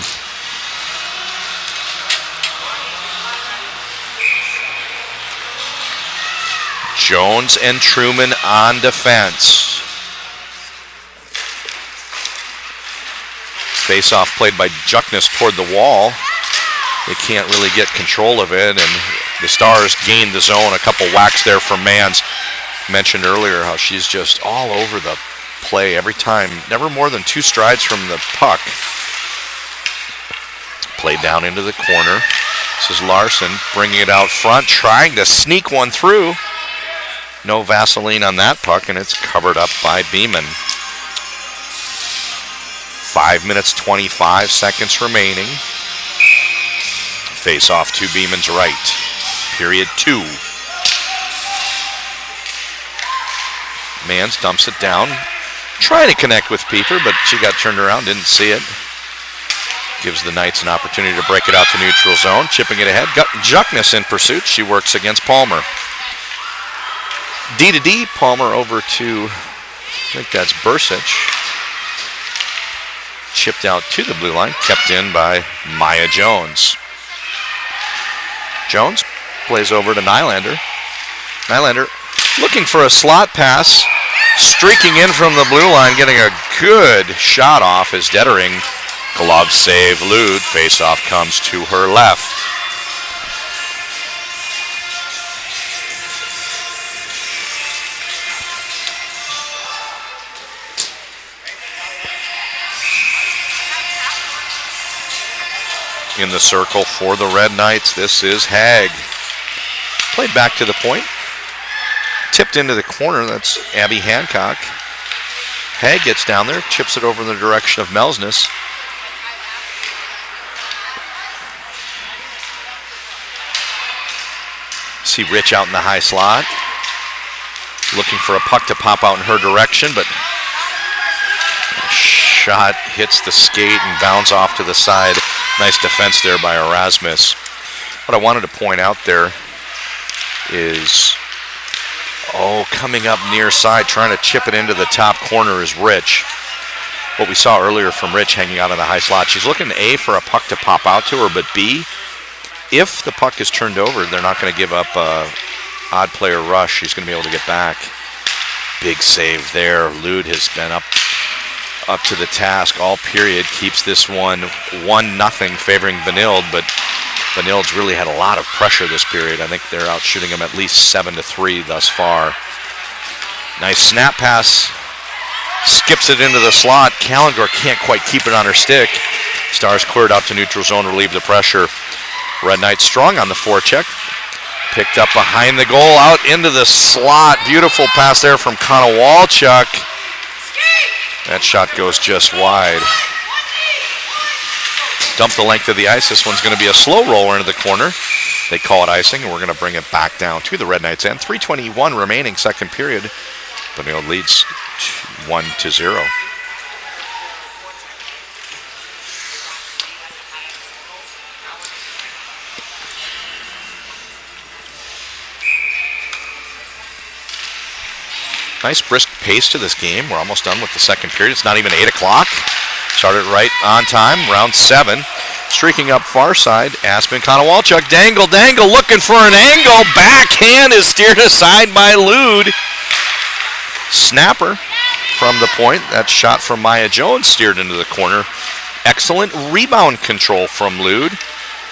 Jones and Truman on defense. Face-off played by Juckness toward the wall. They can't really get control of it, and the Stars gained the zone. A couple whacks there from Mans. Mentioned earlier how she's just all over the play every time. Never more than 2 strides from the puck. Played down into the corner. This is Larson bringing it out front, trying to sneak one through. No Vaseline on that puck, and it's covered up by Beeman. 5 minutes, 25 seconds remaining. Face off to Beeman's right. Period 2. Mans dumps it down. Trying to connect with Pieper, but she got turned around, didn't see it. Gives the Knights an opportunity to break it out to neutral zone. Chipping it ahead. Got Juckness in pursuit. She works against Palmer. D to D. Palmer over to, I think that's Bursich. Chipped out to the blue line. Kept in by Maya Jones. Jones plays over to Nylander. Nylander looking for a slot pass. Streaking in from the blue line, getting a good shot off is Dettering. Glove save, Lude. Face-off comes to her left. in the circle for the Red Knights. This is Haig. Played back to the point. Tipped into the corner. That's Abby Hancock. Haig gets down there, chips it over in the direction of Melsness. See Rich out in the high slot. Looking for a puck to pop out in her direction, but shot hits the skate and bounds off to the side. Nice defense there by Erasmus. What I wanted to point out there is, coming up near side, trying to chip it into the top corner is Rich. What we saw earlier from Rich hanging out in the high slot. She's looking, A, for a puck to pop out to her, but B, if the puck is turned over, they're not going to give up a odd player rush. She's going to be able to get back. Big save there. Lude has been up to the task all period. Keeps this one 1-0 favoring Benilde, but Benilde's really had a lot of pressure this period. I think they're out shooting them at least 7-3 thus far. Nice snap pass. Skips it into the slot. Callengor can't quite keep it on her stick. Stars cleared out to neutral zone, relieve the pressure. Red Knights strong on the forecheck. Picked up behind the goal, out into the slot. Beautiful pass there from Konowalchuk. That shot goes just wide. Dump the length of the ice. This one's going to be a slow roller into the corner. They call it icing, and we're going to bring it back down to the Red Knights end. 3:21 remaining, second period. Benilde leads 1-0. Nice brisk pace to this game. We're almost done with the second period. It's not even 8 o'clock. Started right on time, round 7. Streaking up far side, Aspen Konowalchuk. Dangle, looking for an angle. Backhand is steered aside by Lude. Snapper from the point. That shot from Maya Jones steered into the corner. Excellent rebound control from Lude.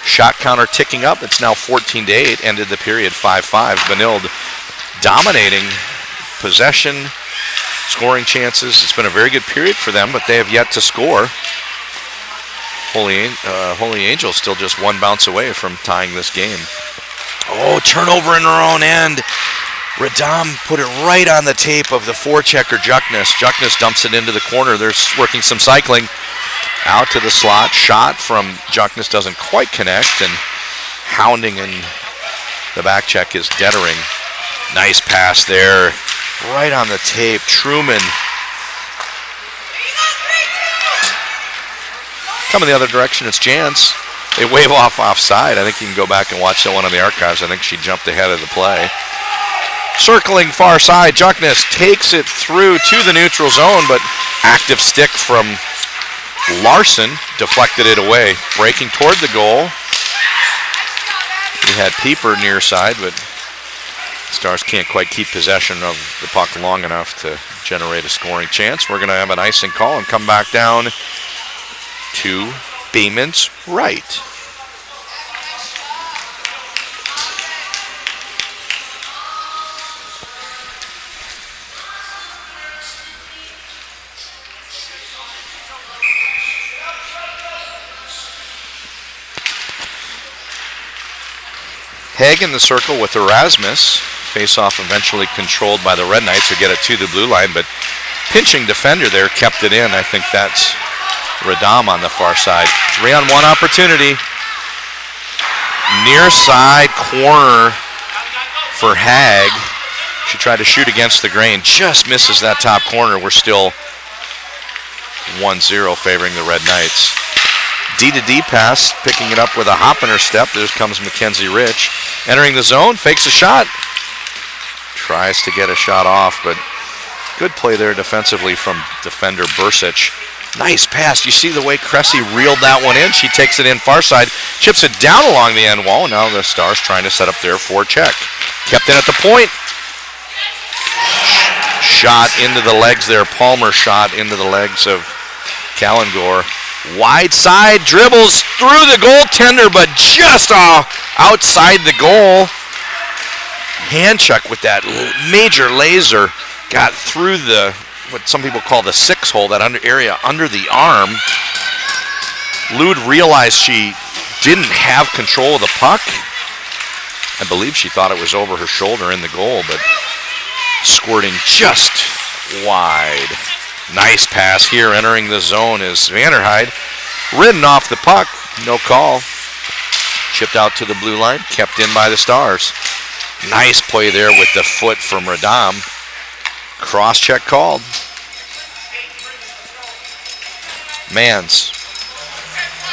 Shot counter ticking up. It's now 14-8. Ended the period 5-5. Benilde dominating possession, scoring chances. It's been a very good period for them, but they have yet to score. Holy Angels still just one bounce away from tying this game. Turnover in their own end. Radam put it right on the tape of the forechecker Juckness. Juckness dumps it into the corner. They're working some cycling. Out to the slot. Shot from Juckness doesn't quite connect, and hounding in the back check is Dettering. Nice pass there. Right on the tape, Truman. Coming the other direction, it's Jans. They wave off offside. I think you can go back and watch that one on the archives. I think she jumped ahead of the play. Circling far side, Juckness takes it through to the neutral zone, but active stick from Larson deflected it away. Breaking toward the goal. We had Pieper near side, but Stars can't quite keep possession of the puck long enough to generate a scoring chance. We're going to have an icing call and come back down to Beeman's right. Haig in the circle with Erasmus. Face-off eventually controlled by the Red Knights, who get it to the blue line, but pinching defender there kept it in. I think that's Radam on the far side. 3-on-1 opportunity. Near side corner for Haig. She tried to shoot against the grain, just misses that top corner. We're still 1-0 favoring the Red Knights. D-to-D pass, picking it up with a hop in her step. There comes Mackenzie Rich. Entering the zone, fakes a shot. Tries to get a shot off, but good play there defensively from defender Bursic. Nice pass. You see the way Cressy reeled that one in. She takes it in far side, chips it down along the end wall. Now the Stars trying to set up their forecheck. Kept in at the point. Shot into the legs there. Palmer shot into the legs of Callengor. Wide side, dribbles through the goaltender, but just outside the goal. Hand check with that major laser. Got through what some people call the 6-hole, that area under the arm. Lude realized she didn't have control of the puck. I believe she thought it was over her shoulder in the goal, but squirting just wide. Nice pass here entering the zone is Vanderhyde. Ridden off the puck, no call. Chipped out to the blue line, kept in by the Stars. Nice play there with the foot from Radam. Cross check called. Mans.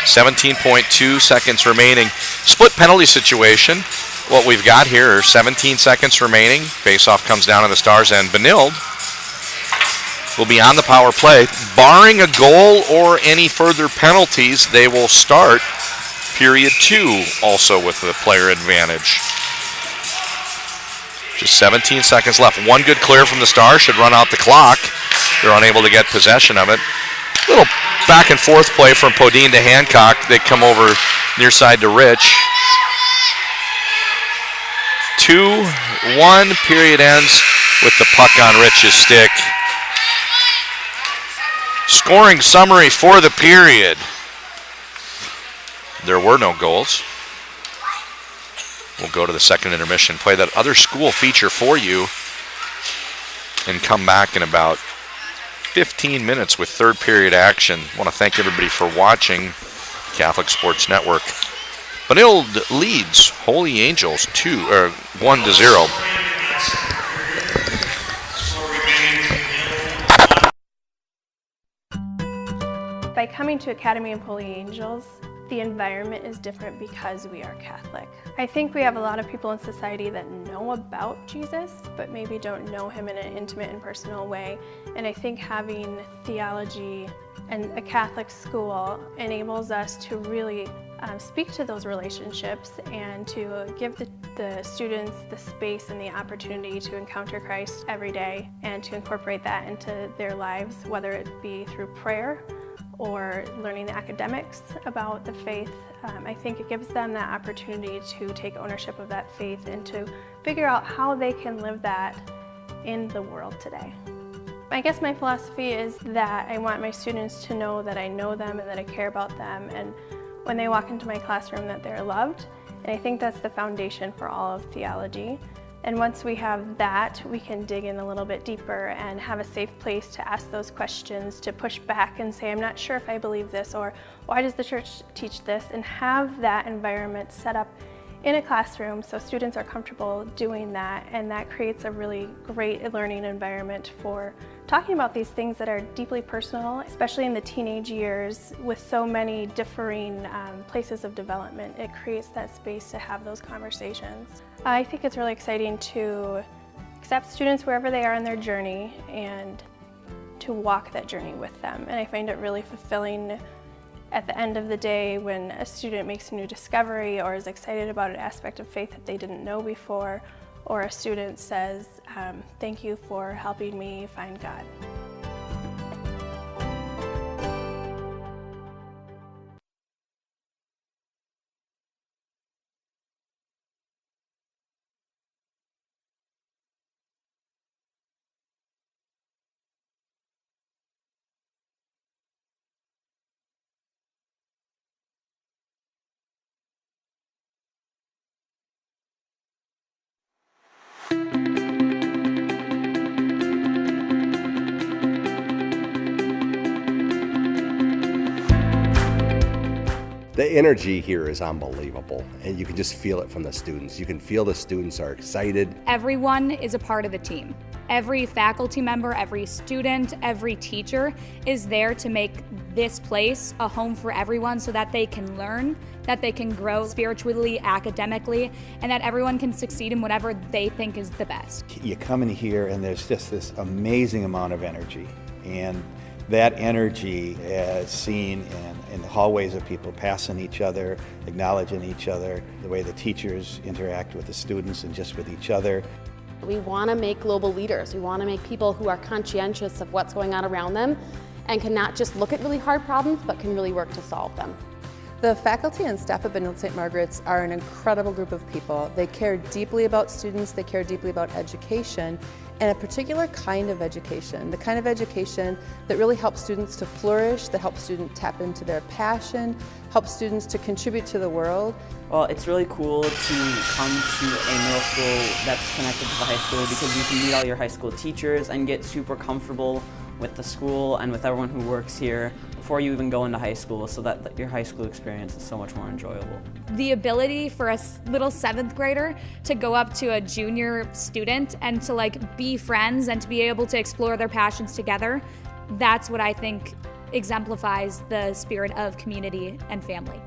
17.2 seconds remaining. Split penalty situation. What we've got here are 17 seconds remaining. Face-off comes down to the Stars, and Benilde will be on the power play. Barring a goal or any further penalties, they will start period 2 also with the player advantage. Just 17 seconds left. One good clear from the Stars should run out the clock. They're unable to get possession of it. Little back and forth play from Podine to Hancock. They come over near side to Rich. 2-1, period ends with the puck on Rich's stick. Scoring summary for the period. There were no goals. We'll go to the second intermission, play that other school feature for you, and come back in about 15 minutes with third period action. I want to thank everybody for watching Catholic Sports Network. Benilde leads Holy Angels 1-0.
By coming to Academy of Holy Angels, the environment is different because we are Catholic. I think we have a lot of people in society that know about Jesus, but maybe don't know him in an intimate and personal way. And I think having theology and a Catholic school enables us to really speak to those relationships and to give the students the space and the opportunity to encounter Christ every day and to incorporate that into their lives, whether it be through prayer or learning the academics about the faith. I think it gives them that opportunity to take ownership of that faith and to figure out how they can live that in the world today. I guess my philosophy is that I want my students to know that I know them and that I care about them, and when they walk into my classroom that they're loved. And I think that's the foundation for all of theology. And once we have that, we can dig in a little bit deeper and have a safe place to ask those questions, to push back and say, I'm not sure if I believe this, or why does the church teach this? And have that environment set up in a classroom so students are comfortable doing that, and that creates a really great learning environment for talking about these things that are deeply personal, especially in the teenage years with so many differing places of development. It creates that space to have those conversations. I think it's really exciting to accept students wherever they are in their journey and to walk that journey with them. And I find it really fulfilling at the end of the day when a student makes a new discovery or is excited about an aspect of faith that they didn't know before, or a student says, thank you for helping me find God.
The energy here is unbelievable, and you can just feel it from the students. You can feel the students are excited.
Everyone is a part of the team. Every faculty member, every student, every teacher is there to make this place a home for everyone so that they can learn, that they can grow spiritually, academically, and that everyone can succeed in whatever they think is the best.
You come in here and there's just this amazing amount of energy, and that energy is seen in the hallways of people passing each other, acknowledging each other, the way the teachers interact with the students and just with each other.
We want to make global leaders. We want to make people who are conscientious of what's going on around them and can not just look at really hard problems, but can really work to solve them.
The faculty and staff at Benilde-St. Margaret's are an incredible group of people. They care deeply about students, they care deeply about education, and a particular kind of education, the kind of education that really helps students to flourish, that helps students tap into their passion, helps students to contribute to the world.
Well, it's really cool to come to a middle school that's connected to the high school because you can meet all your high school teachers and get super comfortable with the school and with everyone who works here before you even go into high school, so that your high school experience is so much more enjoyable.
The ability for a little 7th grader to go up to a junior student and to be friends and to be able to explore their passions together, that's what I think exemplifies the spirit of community and family.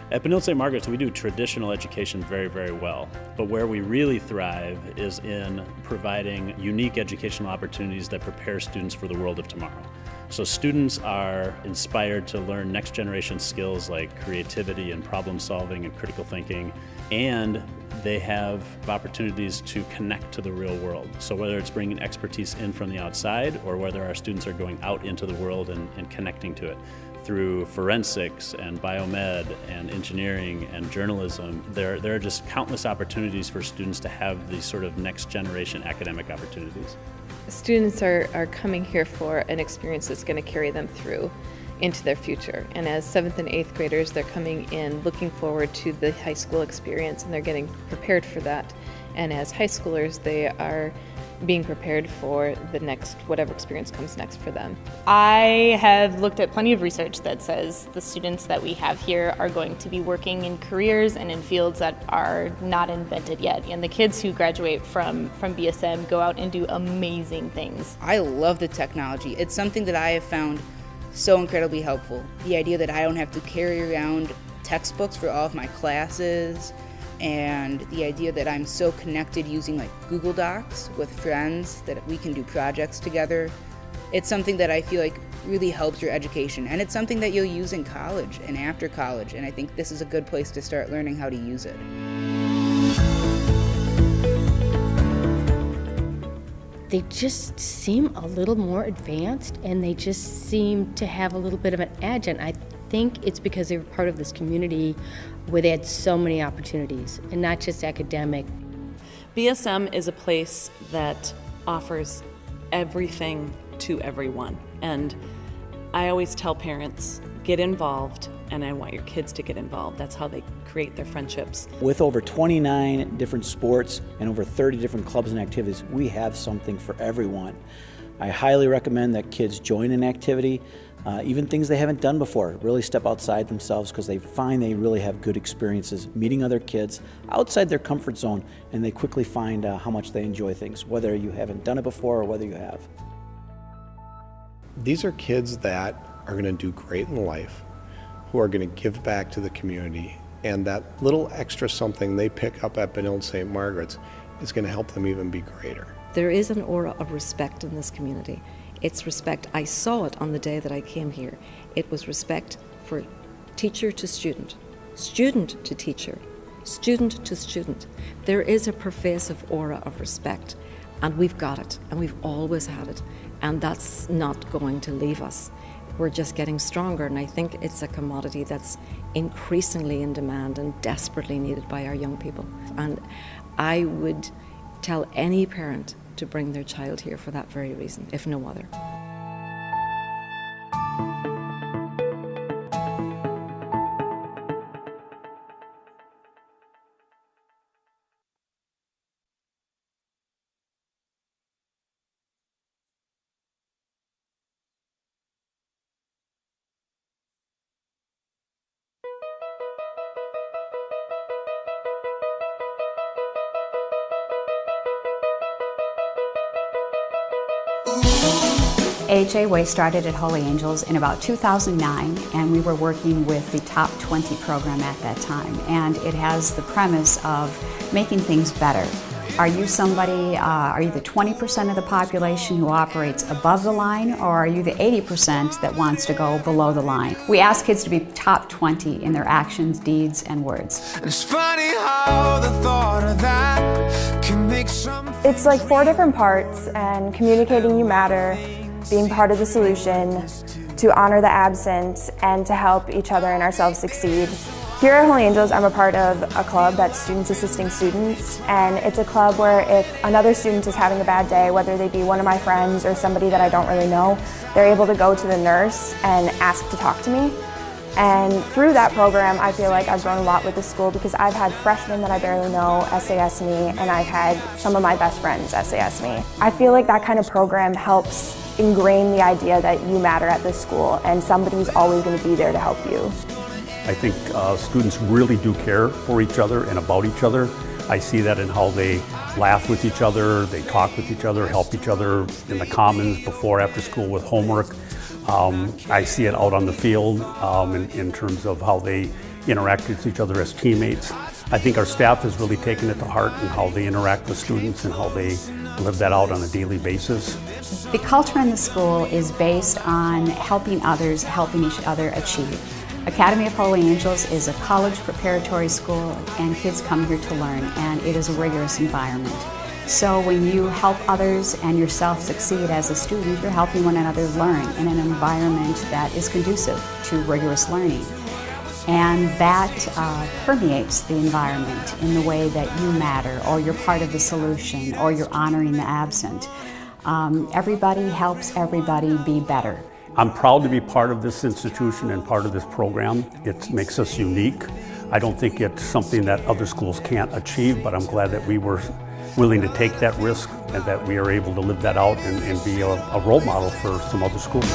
At Benilde-St. Margaret's, we do traditional education very, very well. But where we really thrive is in providing unique educational opportunities that prepare students for the world of tomorrow. So students are inspired to learn next generation skills like creativity and problem solving and critical thinking, and they have opportunities to connect to the real world. So whether it's bringing expertise in from the outside or whether our students are going out into the world and connecting to it through forensics and biomed and engineering and journalism, there are just countless opportunities for students to have these sort of next generation academic opportunities.
Students are coming here for an experience that's going to carry them through into their future. And as 7th and 8th graders, they're coming in looking forward to the high school experience and they're getting prepared for that. And as high schoolers, they are being prepared for the next, whatever experience comes next for them.
I have looked at plenty of research that says the students that we have here are going to be working in careers and in fields that are not invented yet. And the kids who graduate from BSM go out and do amazing things.
I love the technology. It's something that I have found so incredibly helpful. The idea that I don't have to carry around textbooks for all of my classes, and the idea that I'm so connected using Google Docs with friends that we can do projects together. It's something that I feel really helps your education, and it's something that you'll use in college and after college, and I think this is a good place to start learning how to use it.
They just seem a little more advanced, and they just seem to have a little bit of an edge, and I think it's because they were part of this community where they had so many opportunities, and not just academic.
BSM is a place that offers everything to everyone. And I always tell parents, get involved, and I want your kids to get involved. That's how they create their friendships.
With over 29 different sports and over 30 different clubs and activities, we have something for everyone. I highly recommend that kids join an activity, even things they haven't done before. Really step outside themselves because they find they really have good experiences meeting other kids outside their comfort zone, and they quickly find how much they enjoy things, whether you haven't done it before or whether you have.
These are kids that are going to do great in life, who are going to give back to the community, and that little extra something they pick up at Benilde-St. Margaret's is going to help them even be greater.
There is an aura of respect in this community. It's respect. I saw it on the day that I came here. It was respect for teacher to student, student to teacher, student to student. There is a pervasive aura of respect, and we've got it, and we've always had it, and that's not going to leave us. We're just getting stronger, and I think it's a commodity that's increasingly in demand and desperately needed by our young people. And I would tell any parent to bring their child here for that very reason, if no other.
AHA Way started at Holy Angels in about 2009, and we were working with the Top 20 program at that time. And it has the premise of making things better. Are you somebody, are you the 20% of the population who operates above the line, or are you the 80% that wants to go below the line? We ask kids to be top 20 in their actions, deeds, and words.
It's funny how the thought of that can make some.
It's like 4 different parts, and communicating you matter, being part of the solution, to honor the absent, and to help each other and ourselves succeed. Here at Holy Angels, I'm a part of a club that's Students Assisting Students, and it's a club where if another student is having a bad day, whether they be one of my friends or somebody that I don't really know, they're able to go to the nurse and ask to talk to me. And through that program, I feel like I've grown a lot with the school because I've had freshmen that I barely know SAS me, and I've had some of my best friends SAS me. I feel like that kind of program helps ingrain the idea that you matter at this school and somebody's always going to be there to help you.
I think students really do care for each other and about each other. I see that in how they laugh with each other, they talk with each other, help each other in the commons before, after school with homework. I see it out on the field in terms of how they interact with each other as teammates. I think our staff has really taken it to heart in how they interact with students and how they live that out on a daily basis.
The culture in the school is based on helping others, helping each other achieve. Academy of Holy Angels is a college preparatory school, and kids come here to learn, and it is a rigorous environment. So when you help others and yourself succeed as a student, you're helping one another learn in an environment that is conducive to rigorous learning. And that permeates the environment in the way that you matter, or you're part of the solution, or you're honoring the absent. Everybody helps everybody be better.
I'm proud to be part of this institution and part of this program. It makes us unique. I don't think it's something that other schools can't achieve, but I'm glad that we were willing to take that risk and that we are able to live that out and be a role model for some other schools.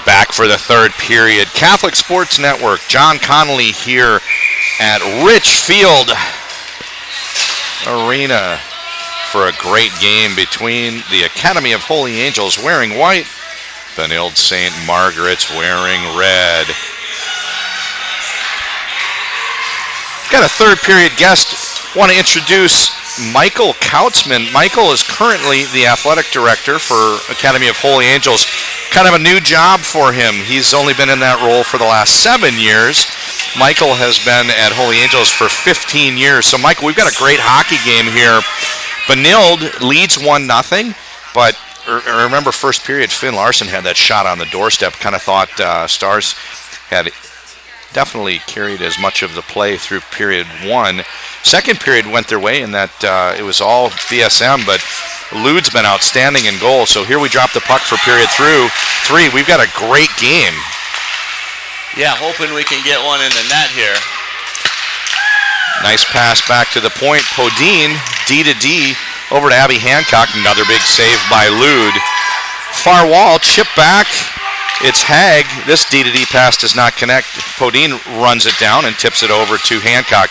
Back for the third period. Catholic Sports Network, John Connolly here at Richfield Arena for a great game between the Academy of Holy Angels wearing white, Benilde-St. Margaret's wearing red. Got a third period guest. Want to introduce Michael Kautzman. Michael is currently the athletic director for Academy of Holy Angels. Kind of a new job for him. He's only been in that role for the last 7 years. Michael has been at Holy Angels for 15 years. So, Michael, we've got a great hockey game here. Benilde leads 1-0, but remember first period, Finn Larson had that shot on the doorstep. Kind of thought Stars had definitely carried as much of the play through period one. Second period went their way in that it was all BSM, but Lude's been outstanding in goal. So here we drop the puck for period three. We've got a great game.
Yeah, hoping we can get one in the net here.
Nice pass back to the point. Podine, D-to-D, over to Abby Hancock. Another big save by Lude. Far wall, chip back. It's Hag. This D-to-D pass does not connect. Podine runs it down and tips it over to Hancock.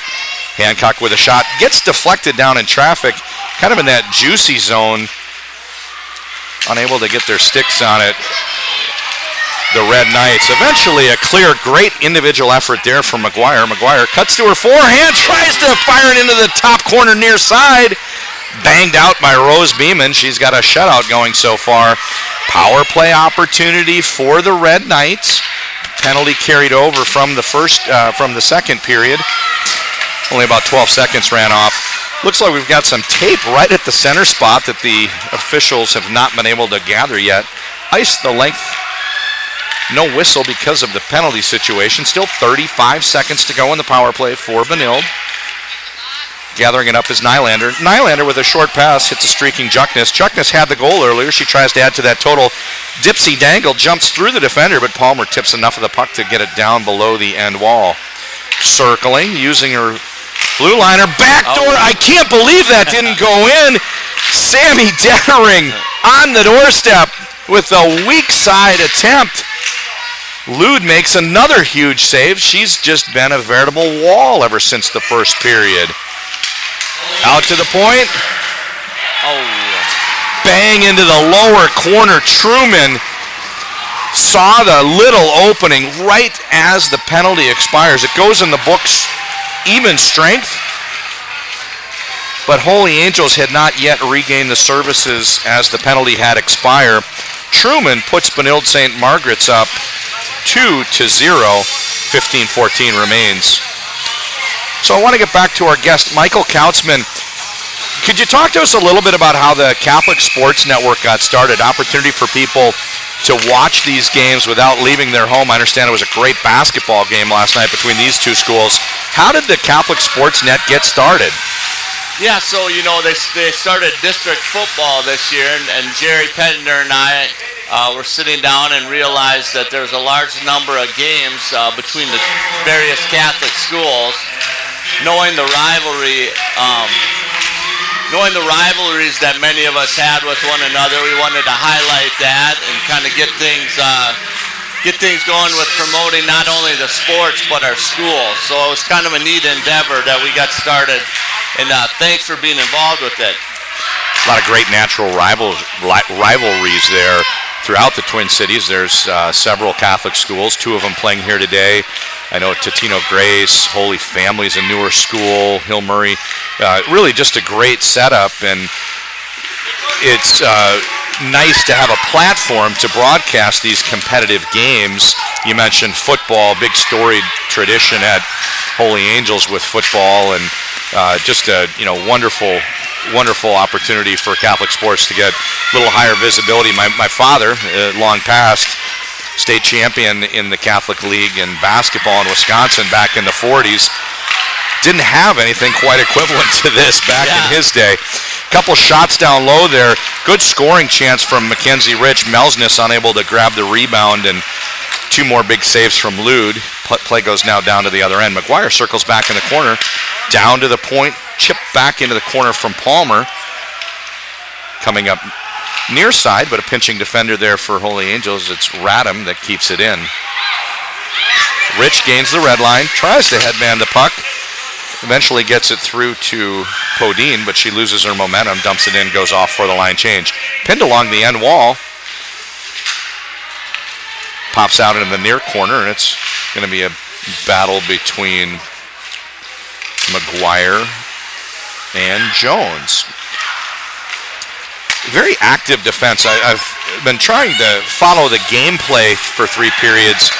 Hancock with a shot. Gets deflected down in traffic, kind of in that juicy zone unable to get their sticks on it. The Red Knights. Eventually a clear, great individual effort there from McGuire. McGuire cuts to her forehand, tries to fire it into the top corner near side. Banged out by Rose Beeman. She's got a shutout going so far. Power play opportunity for the Red Knights. Penalty carried over from the second period. Only about 12 seconds ran off. Looks like we've got some tape right at the center spot that the officials have not been able to gather yet. Ice the length. No whistle because of the penalty situation. Still 35 seconds to go in the power play for Benilde. Gathering it up is Nylander. Nylander with a short pass hits a streaking Juckness. Juckness had the goal earlier. She tries to add to that total. Dipsy Dangle jumps through the defender, but Palmer tips enough of the puck to get it down below the end wall. Circling, using her blue liner. Backdoor. I can't believe that didn't go in. Sammy Dettering on the doorstep with a weak side attempt. Lude makes another huge save. She's just been a veritable wall ever since the first period. Out to the point. Bang into the lower corner. Truman saw the little opening right as the penalty expires. It goes in the books even strength. But Holy Angels had not yet regained the services as the penalty had expired. Truman puts Benilde-St. Margaret's up 2-0. 15-14 remains. So I want to get back to our guest, Michael Kautzman. Could you talk to us a little bit about how the Catholic Sports Network got started? Opportunity for people to watch these games without leaving their home. I understand it was a great basketball game last night between these two schools. How did the Catholic Sports Net get started?
Yeah, so, they started district football this year, and Jerry Pettiner and I were sitting down and realized that there's a large number of games between the various Catholic schools. Knowing the rivalries that many of us had with one another, we wanted to highlight that and kind of get things going with promoting not only the sports but our schools. So it was kind of a neat endeavor that we got started, and thanks for being involved with it.
A lot of great natural rivalries there throughout the Twin Cities. There's several Catholic schools, two of them playing here today. I know Totino Grace, Holy Family's a newer school, Hill Murray. Really just a great setup, and it's nice to have a platform to broadcast these competitive games. You mentioned football, big storied tradition at Holy Angels with football, and just a wonderful opportunity for Catholic sports to get a little higher visibility. My father, long past, state champion in the Catholic League in basketball in Wisconsin back in the 40s. Didn't have anything quite equivalent to this back in his day. Couple shots down low there. Good scoring chance from Mackenzie Rich. Melsness unable to grab the rebound, and two more big saves from Lude. Play goes now down to the other end. McGuire circles back in the corner. Down to the point. Chip back into the corner from Palmer. Coming up near side, but a pinching defender there for Holy Angels. It's Radham that keeps it in. Rich gains the red line, tries to headman the puck, eventually gets it through to Podine, but she loses her momentum, dumps it in, goes off for the line change. Pinned along the end wall. Pops out in the near corner, and it's going to be a battle between McGuire and Jones. Very active defense. I've been trying to follow the gameplay for three periods,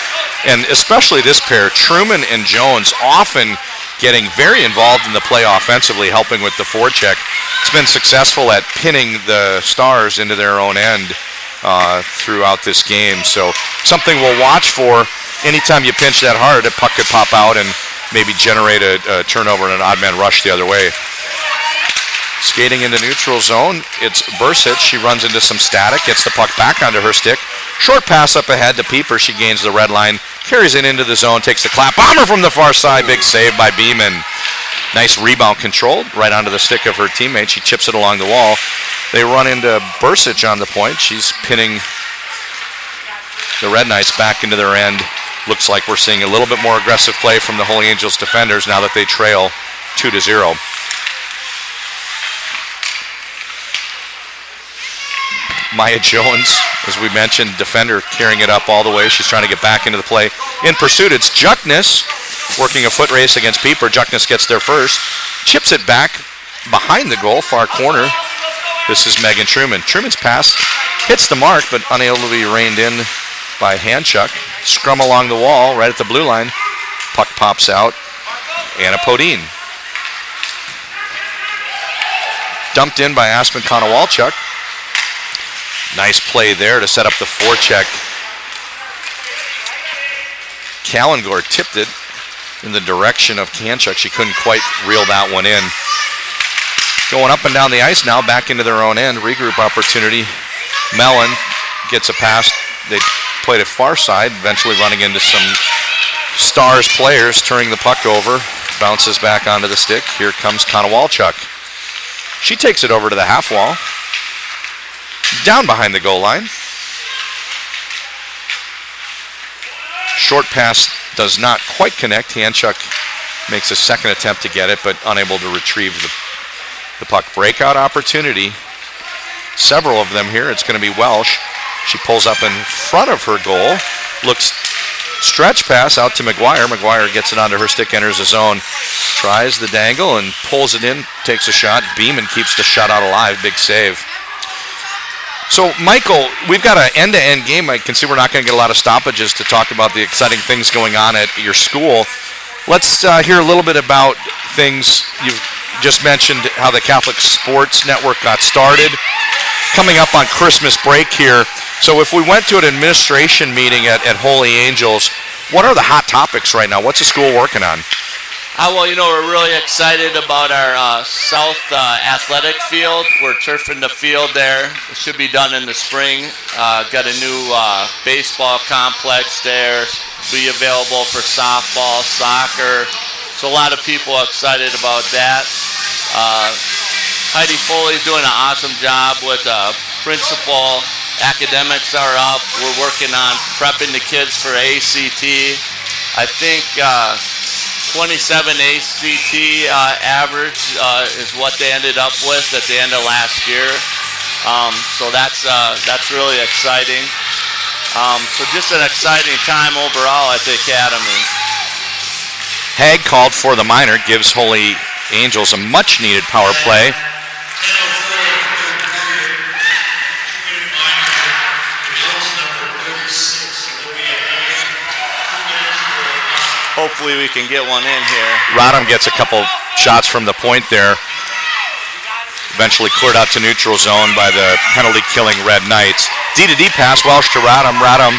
and especially this pair, Truman and Jones, often getting very involved in the play offensively, helping with the forecheck. It's been successful at pinning the Stars into their own end throughout this game. So something we'll watch for. Anytime you pinch that hard, a puck could pop out and maybe generate a turnover and an odd man rush the other way. Skating into neutral zone, it's Bursic. She runs into some static, gets the puck back onto her stick. Short pass up ahead to Pieper. She gains the red line, carries it into the zone, takes the clap. Bomber from the far side, big save by Beeman. Nice rebound control right onto the stick of her teammate. She chips it along the wall. They run into Bursic on the point. She's pinning the Red Knights back into their end. Looks like we're seeing a little bit more aggressive play from the Holy Angels defenders now that they trail 2-0. Maya Jones, as we mentioned, defender carrying it up all the way. She's trying to get back into the play. In pursuit, it's Juckness working a foot race against Pieper. Juckness gets there first, chips it back behind the goal, far corner. This is Megan Truman. Truman's pass hits the mark, but unable to be reined in by Handchuck. Scrum along the wall, right at the blue line. Puck pops out. Anna Podine. Dumped in by Aspen Konowalchuk. Nice play there to set up the forecheck. Kallengore tipped it in the direction of Handchuck. She couldn't quite reel that one in. Going up and down the ice now, back into their own end. Regroup opportunity. Mellon gets a pass. They played it far side, eventually running into some Stars players, turning the puck over. Bounces back onto the stick. Here comes Konowalchuk. She takes it over to the half wall. Down behind the goal line. Short pass does not quite connect. Handchuck makes a second attempt to get it, but unable to retrieve the puck. Breakout opportunity. Several of them here. It's going to be Welsh. She pulls up in front of her goal. Looks stretch pass out to McGuire. McGuire gets it onto her stick, enters the zone. Tries the dangle and pulls it in. Takes a shot. Beeman keeps the shutout alive. Big save. So, Michael, we've got an end-to-end game. I can see we're not going to get a lot of stoppages to talk about the exciting things going on at your school. Let's hear a little bit about things. You've just mentioned how the Catholic Sports Network got started. Coming up on Christmas break here. So if we went to an administration meeting at Holy Angels, what are the hot topics right now? What's the school working on?
Well, we're really excited about our south athletic field. We're turfing the field there. It should be done in the spring. Got a new baseball complex there. Be available for softball, soccer. So a lot of people are excited about that. Heidi Foley's doing an awesome job with principal. Academics are up. We're working on prepping the kids for ACT. I think 27 ACT average is what they ended up with at the end of last year. So that's really exciting. So just an exciting time overall at the academy.
Haig called for the minor, gives Holy Angels a much-needed power play.
Hopefully we can get one in here.
Rodham gets a couple shots from the point there. Eventually cleared out to neutral zone by the penalty-killing Red Knights. D-to-D pass, Welsh to Rodham. Rodham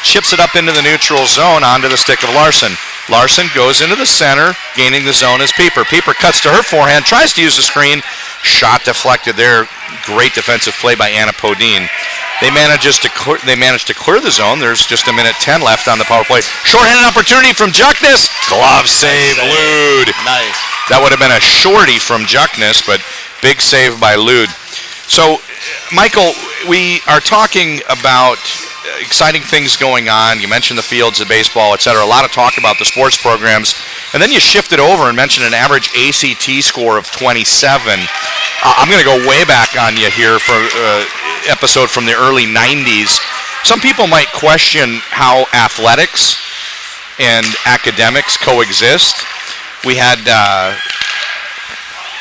chips it up into the neutral zone onto the stick of Larson. Larson goes into the center, gaining the zone as Pieper. Pieper cuts to her forehand, tries to use the screen. Shot deflected there. Great defensive play by Anna Podine. They managed to clear the zone. There's just 1:10 left on the power play. Shorthanded opportunity from Juckness. Glove save, Lude.
Nice.
That would have been a shorty from Juckness, but big save by Lude. So, Michael, we are talking about exciting things going on. You mentioned the fields, the baseball, etc. A lot of talk about the sports programs. And then you shifted over and mentioned an average ACT score of 27. I'm going to go way back on you here for episode from the early 90s. Some people might question how athletics and academics coexist. We had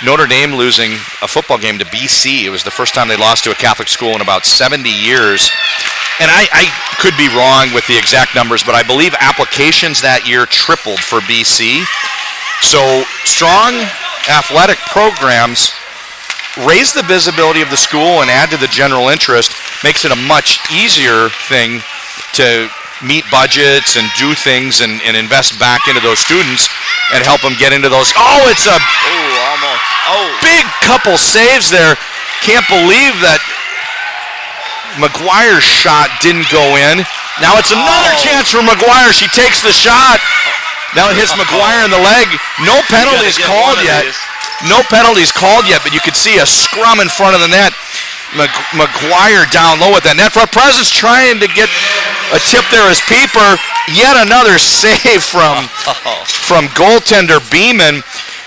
Notre Dame losing a football game to BC. It was the first time they lost to a Catholic school in about 70 years. And I could be wrong with the exact numbers, but I believe applications that year tripled for BC. So strong athletic programs raise the visibility of the school and add to the general interest, makes it a much easier thing to meet budgets and do things and invest back into those students and help them get into those. Oh, it's a big couple saves there. Can't believe that McGuire's shot didn't go in. Now it's another chance for McGuire. She takes the shot. Now it hits McGuire in the leg. No penalties called yet. No penalties called yet, but you could see a scrum in front of the net. McGuire down low with that net front presence, trying to get a tip there as Pieper. Yet another save from goaltender Beeman.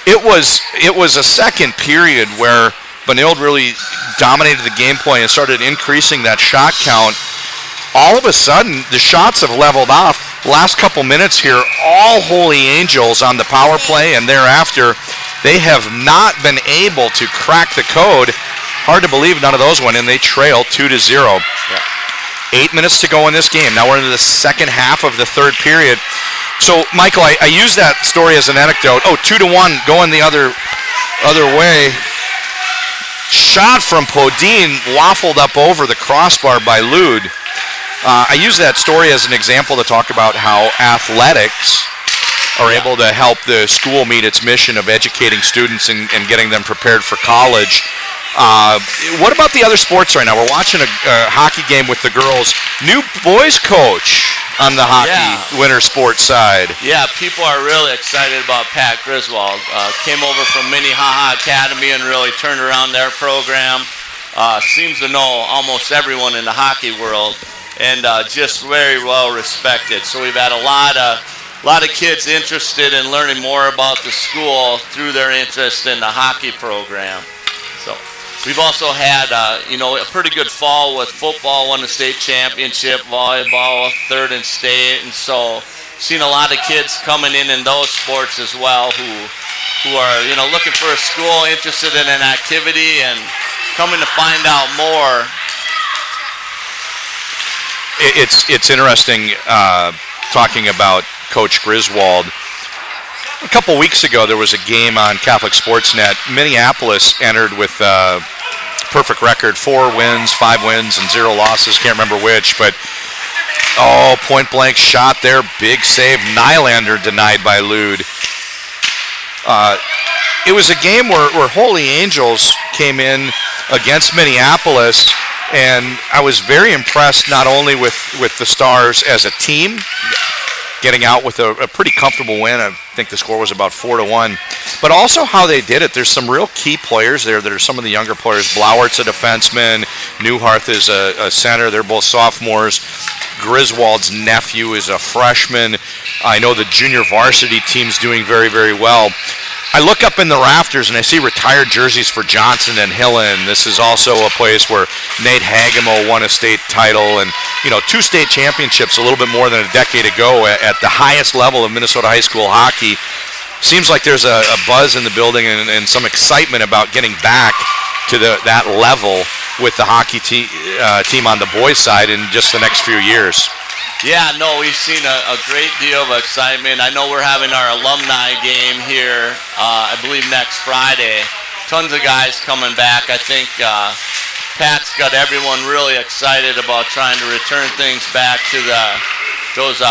It was a second period where Benilde really dominated the game play and started increasing that shot count, all of a sudden the shots have leveled off. Last couple minutes here, all Holy Angels on the power play, and thereafter they have not been able to crack the code. Hard to believe none of those went in. They trail 2-0.
Yeah.
8 minutes to go in this game. Now we're into the second half of the third period. So, Michael, I use that story as an anecdote. 2-1 going the other way. Shot from Podine waffled up over the crossbar by Lude. I use that story as an example to talk about how athletics are able to help the school meet its mission of educating students and getting them prepared for college. What about the other sports right now? We're watching a hockey game with the girls. New boys coach on the hockey winter sports side.
Yeah, people are really excited about Pat Griswold. Came over from Minnehaha Academy and really turned around their program. Seems to know almost everyone in the hockey world, and just very well respected. So we've had a lot of kids interested in learning more about the school through their interest in the hockey program. So we've also had a pretty good fall with football, won the state championship, volleyball, third in state, and so seen a lot of kids coming in those sports as well who are looking for a school, interested in an activity, and coming to find out more.
It's interesting talking about Coach Griswold. A couple weeks ago, there was a game on Catholic Sportsnet. Minneapolis entered with a perfect record, 4 wins, 5 wins, and 0 losses. Can't remember which, but point-blank shot there, big save. Nylander denied by Lude. It was a game where Holy Angels came in against Minneapolis, and I was very impressed not only with the Stars as a team, getting out with a pretty comfortable win. I think the score was about 4-1. But also how they did it. There's some real key players there that are some of the younger players. Blauert's a defenseman. Newharth is a center. They're both sophomores. Griswold's nephew is a freshman. I know the junior varsity team's doing very, very well. I look up in the rafters and I see retired jerseys for Johnson and Hillen. This is also a place where Nate Hagemo won a state title and 2 state championships a little bit more than a decade ago at the highest level of Minnesota high school hockey. Seems like there's a buzz in the building and some excitement about getting back to that level with the hockey team on the boys' side in just the next few years.
Yeah, no, we've seen a great deal of excitement. I know we're having our alumni game here, I believe next Friday. Tons of guys coming back. I think Pat's got everyone really excited about trying to return things back to those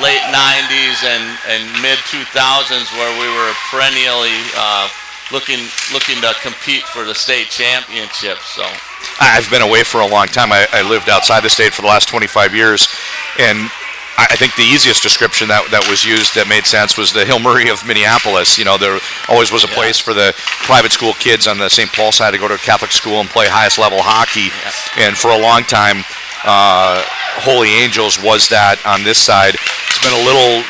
late 90s and mid 2000s where we were perennially looking to compete for the state championship. So
I've been away for a long time. I lived outside the state for the last 25 years, and I think the easiest description that was used that made sense was the Hill Murray of Minneapolis. There always was a place for the private school kids on the St. Paul side to go to a Catholic school and play highest level hockey, and for a long time, Holy Angels was that on this side. It's been a little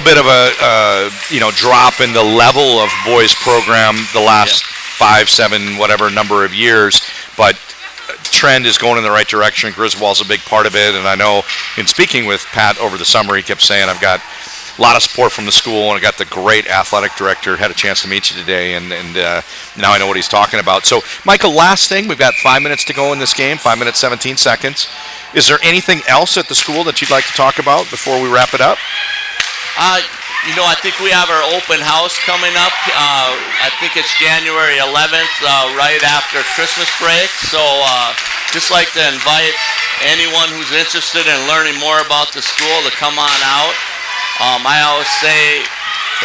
bit of a drop in the level of boys program the last 5, 7, whatever number of years, but trend is going in the right direction. Griswold's a big part of it, and I know in speaking with Pat over the summer, he kept saying, I've got a lot of support from the school, and I got the great athletic director. Had a chance to meet you today, and now I know what he's talking about. So, Michael, last thing, we've got 5 minutes to go in this game, 5 minutes, 17 seconds. Is there anything else at the school that you'd like to talk about before we wrap it up?
I think we have our open house coming up. I think it's January 11th, right after Christmas break. So just like to invite anyone who's interested in learning more about the school to come on out. I always say,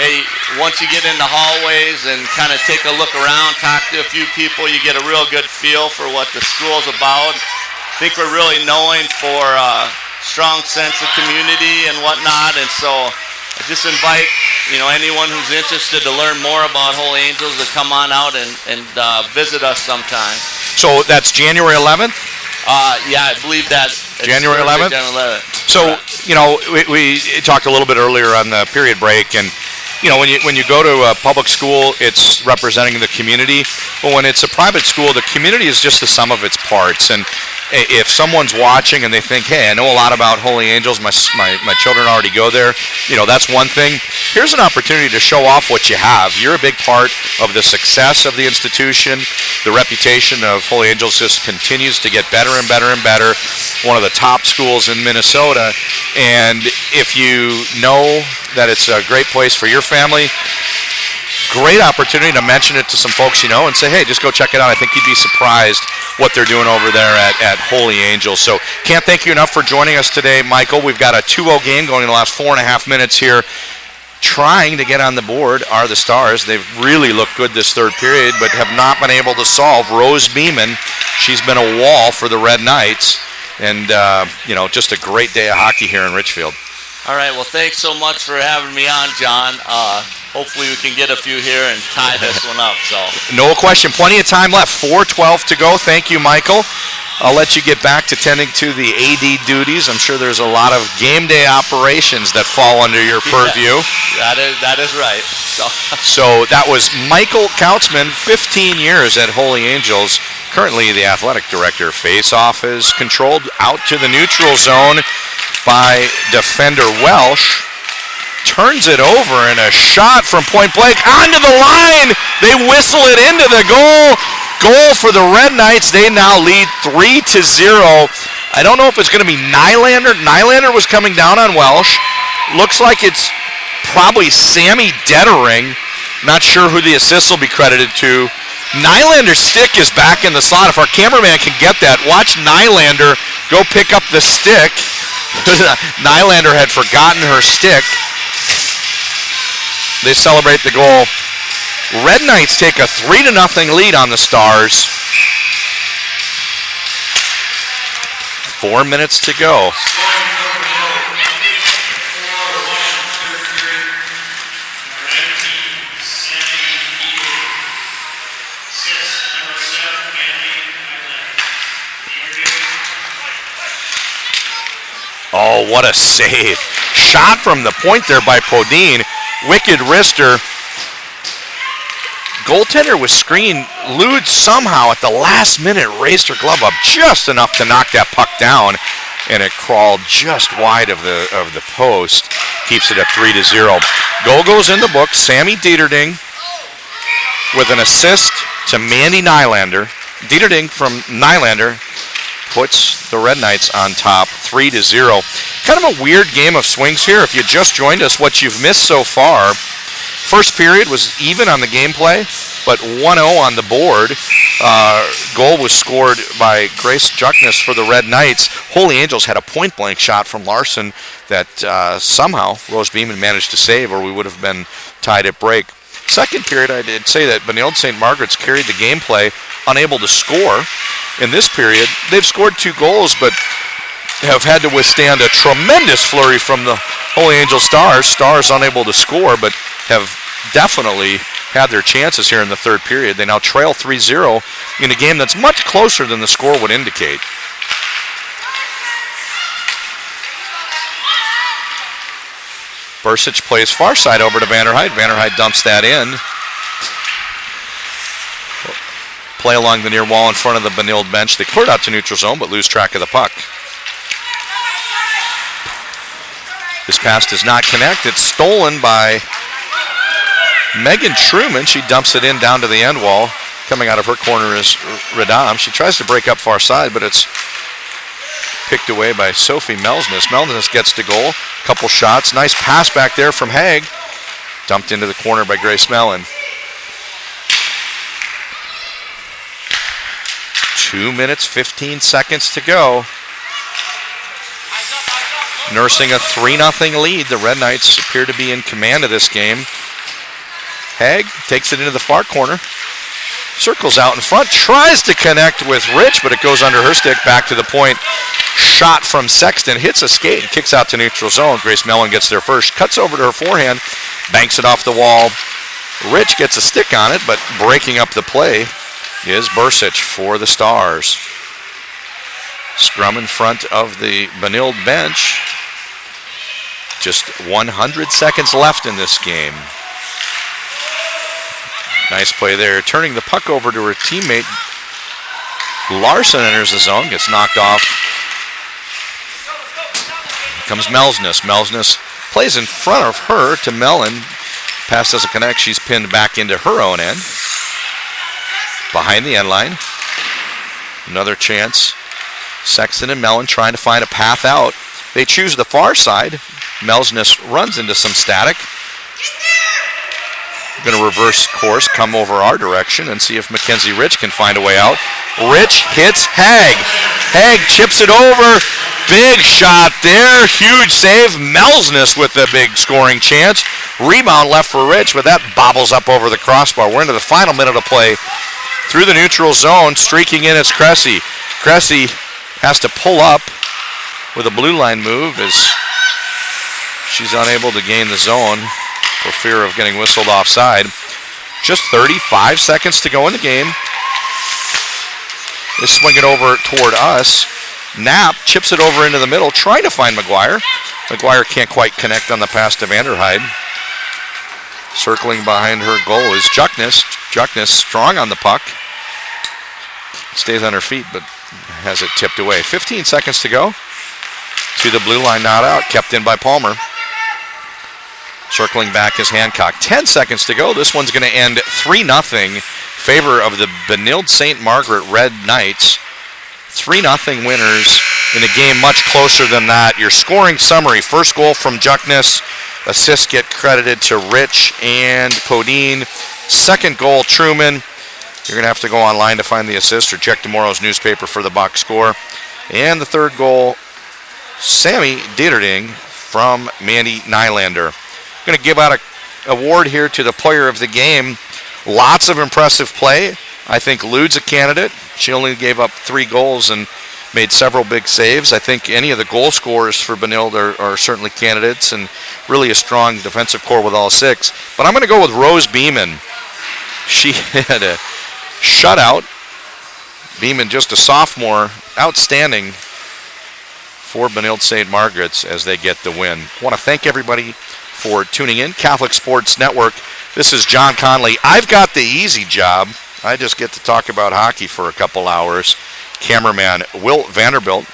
hey, once you get in the hallways and kind of take a look around, talk to a few people, you get a real good feel for what the school's about. I think we're really known for a strong sense of community and whatnot, and so I just invite anyone who's interested to learn more about Holy Angels to come on out and visit us sometime.
So that's January 11th?
Yeah, I believe that.
January 11th?
January 11th.
So, we talked a little bit earlier on the period break, and you know, when you go to a public school, it's representing the community. But when it's a private school, the community is just the sum of its parts. And if someone's watching and they think, hey, I know a lot about Holy Angels, my children already go there, you know, that's one thing. Here's an opportunity to show off what you have. You're a big part of the success of the institution. The reputation of Holy Angels just continues to get better and better and better. One of the top schools in Minnesota. And if you know that it's a great place for your family, great opportunity to mention it to some folks you know and say, hey, just go check it out. I think you'd be surprised what they're doing over there at Holy Angels. So can't thank you enough for joining us today, Michael. We've got a 2-0 game going in the last 4.5 minutes here. Trying to get on the board are the Stars. They've really looked good this third period, but have not been able to solve Rose Beeman. She's been a wall for the Red Knights. And, you know, just a great day of hockey here in Richfield.
All right, well, thanks so much for having me on, John. Hopefully we can get a few here and tie this one up. So
No question. Plenty of time left. 4:12 to go. Thank you, Michael. I'll let you get back to tending to the AD duties. I'm sure there's a lot of game day operations that fall under your purview.
Yeah, that is right.
So that was Michael Kautzman, 15 years at Holy Angels, currently the athletic director. Face-off is controlled out to the neutral zone by defender Welsh. Turns it over, and a shot from point blank onto the line. They whistle it into the goal. Goal for the Red Knights. They now lead 3-0. I don't know if it's going to be Nylander. Nylander was coming down on Welsh. Looks like it's probably Sammy Dettering. Not sure who the assist will be credited to. Nylander's stick is back in the slot. If our cameraman can get that, watch Nylander go pick up the stick. Nylander had forgotten her stick. They celebrate the goal. Red Knights take a 3-0 lead on the Stars. 4 minutes to go. Oh, what a save. Shot from the point there by Podine. Wicked wrister. Goaltender was screened. Lude somehow at the last minute raised her glove up just enough to knock that puck down, and it crawled just wide of the post. Keeps it at 3-0. Goal goes in the book. Sammy Dieterding with an assist to Mandy Nylander. Dieterding from Nylander puts the Red Knights on top, 3-0. Kind of a weird game of swings here. If you just joined us, what you've missed so far, first period was even on the gameplay, but 1-0 on the board. Goal was scored by Grace Juckness for the Red Knights. Holy Angels had a point-blank shot from Larson that somehow Rose Beeman managed to save, or we would have been tied at break. Second period, I did say that Benilde-St. Margaret's carried the gameplay, unable to score. In this period, they've scored 2 goals, but have had to withstand a tremendous flurry from the Holy Angel Stars. Stars unable to score, but have definitely had their chances here in the third period. They now trail 3-0 in a game that's much closer than the score would indicate. Bursic plays far side over to Vanderheid. Vanderheid dumps that in. Play along the near wall in front of the Benilde bench. They cleared out to neutral zone, but lose track of the puck. This pass does not connect. It's stolen by Megan Truman. She dumps it in down to the end wall. Coming out of her corner is Radam. She tries to break up far side, but it's picked away by Sophie Melsness. Melsness gets to goal. Couple shots. Nice pass back there from Haig. Dumped into the corner by Grace Mellon. 2 minutes, 15 seconds to go. Nursing a 3-0 lead. The Red Knights appear to be in command of this game. Haig takes it into the far corner. Circles out in front. Tries to connect with Rich, but it goes under her stick. Back to the point. Shot from Sexton. Hits a skate and kicks out to neutral zone. Grace Mellon gets there first. Cuts over to her forehand. Banks it off the wall. Rich gets a stick on it, but breaking up the play is Bursic for the Stars. Scrum in front of the Benilde bench. Just 100 seconds left in this game. Nice play there. Turning the puck over to her teammate. Larson enters the zone, gets knocked off. Here comes Melsness. Melsness plays in front of her to Mellon. Pass doesn't connect. She's pinned back into her own end. Behind the end line. Another chance. Sexton and Mellon trying to find a path out. They choose the far side. Melsness runs into some static. Going to reverse course, come over our direction, and see if Mackenzie Rich can find a way out. Rich hits Haig. Haig chips it over. Big shot there. Huge save. Melsness with a big scoring chance. Rebound left for Rich, but that bobbles up over the crossbar. We're into the final minute of play. Through the neutral zone, streaking in, it's Cressy. Cressy has to pull up with a blue line move as she's unable to gain the zone for fear of getting whistled offside. Just 35 seconds to go in the game. They swing it over toward us. Knapp chips it over into the middle, trying to find McGuire. McGuire can't quite connect on the pass to Vanderhyde. Circling behind her goal is Juckness. Juckness strong on the puck. Stays on her feet, but has it tipped away. 15 seconds to go. To the blue line, not out. Kept in by Palmer. Circling back is Hancock. 10 seconds to go. This one's going to end 3-0 favor of the Benilde-St. Margaret Red Knights. 3-0 winners in a game much closer than that. Your scoring summary. First goal from Juckness. Assists get credited to Rich and Podine. Second goal, Truman. You're going to have to go online to find the assist or check tomorrow's newspaper for the box score. And the third goal, Sammy Dieterding from Mandy Nylander. Going to give out an award here to the player of the game. Lots of impressive play. I think Lude's a candidate. She only gave up 3 goals and made several big saves. I think any of the goal scorers for Benilde are certainly candidates, and really a strong defensive core with all 6. But I'm going to go with Rose Beeman. She had a shutout. Beeman, just a sophomore, outstanding for Benilde-St. Margaret's as they get the win. I want to thank everybody for tuning in. Catholic Sports Network. This is John Conley. I've got the easy job. I just get to talk about hockey for a couple hours. Cameraman Wilt Vanderbilt.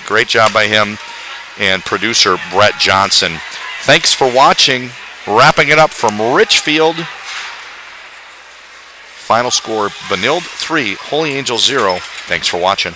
Great job by him. And producer Brett Johnson. Thanks for watching. Wrapping it up from Richfield. Final score, Benilde 3, Holy Angels 0. Thanks for watching.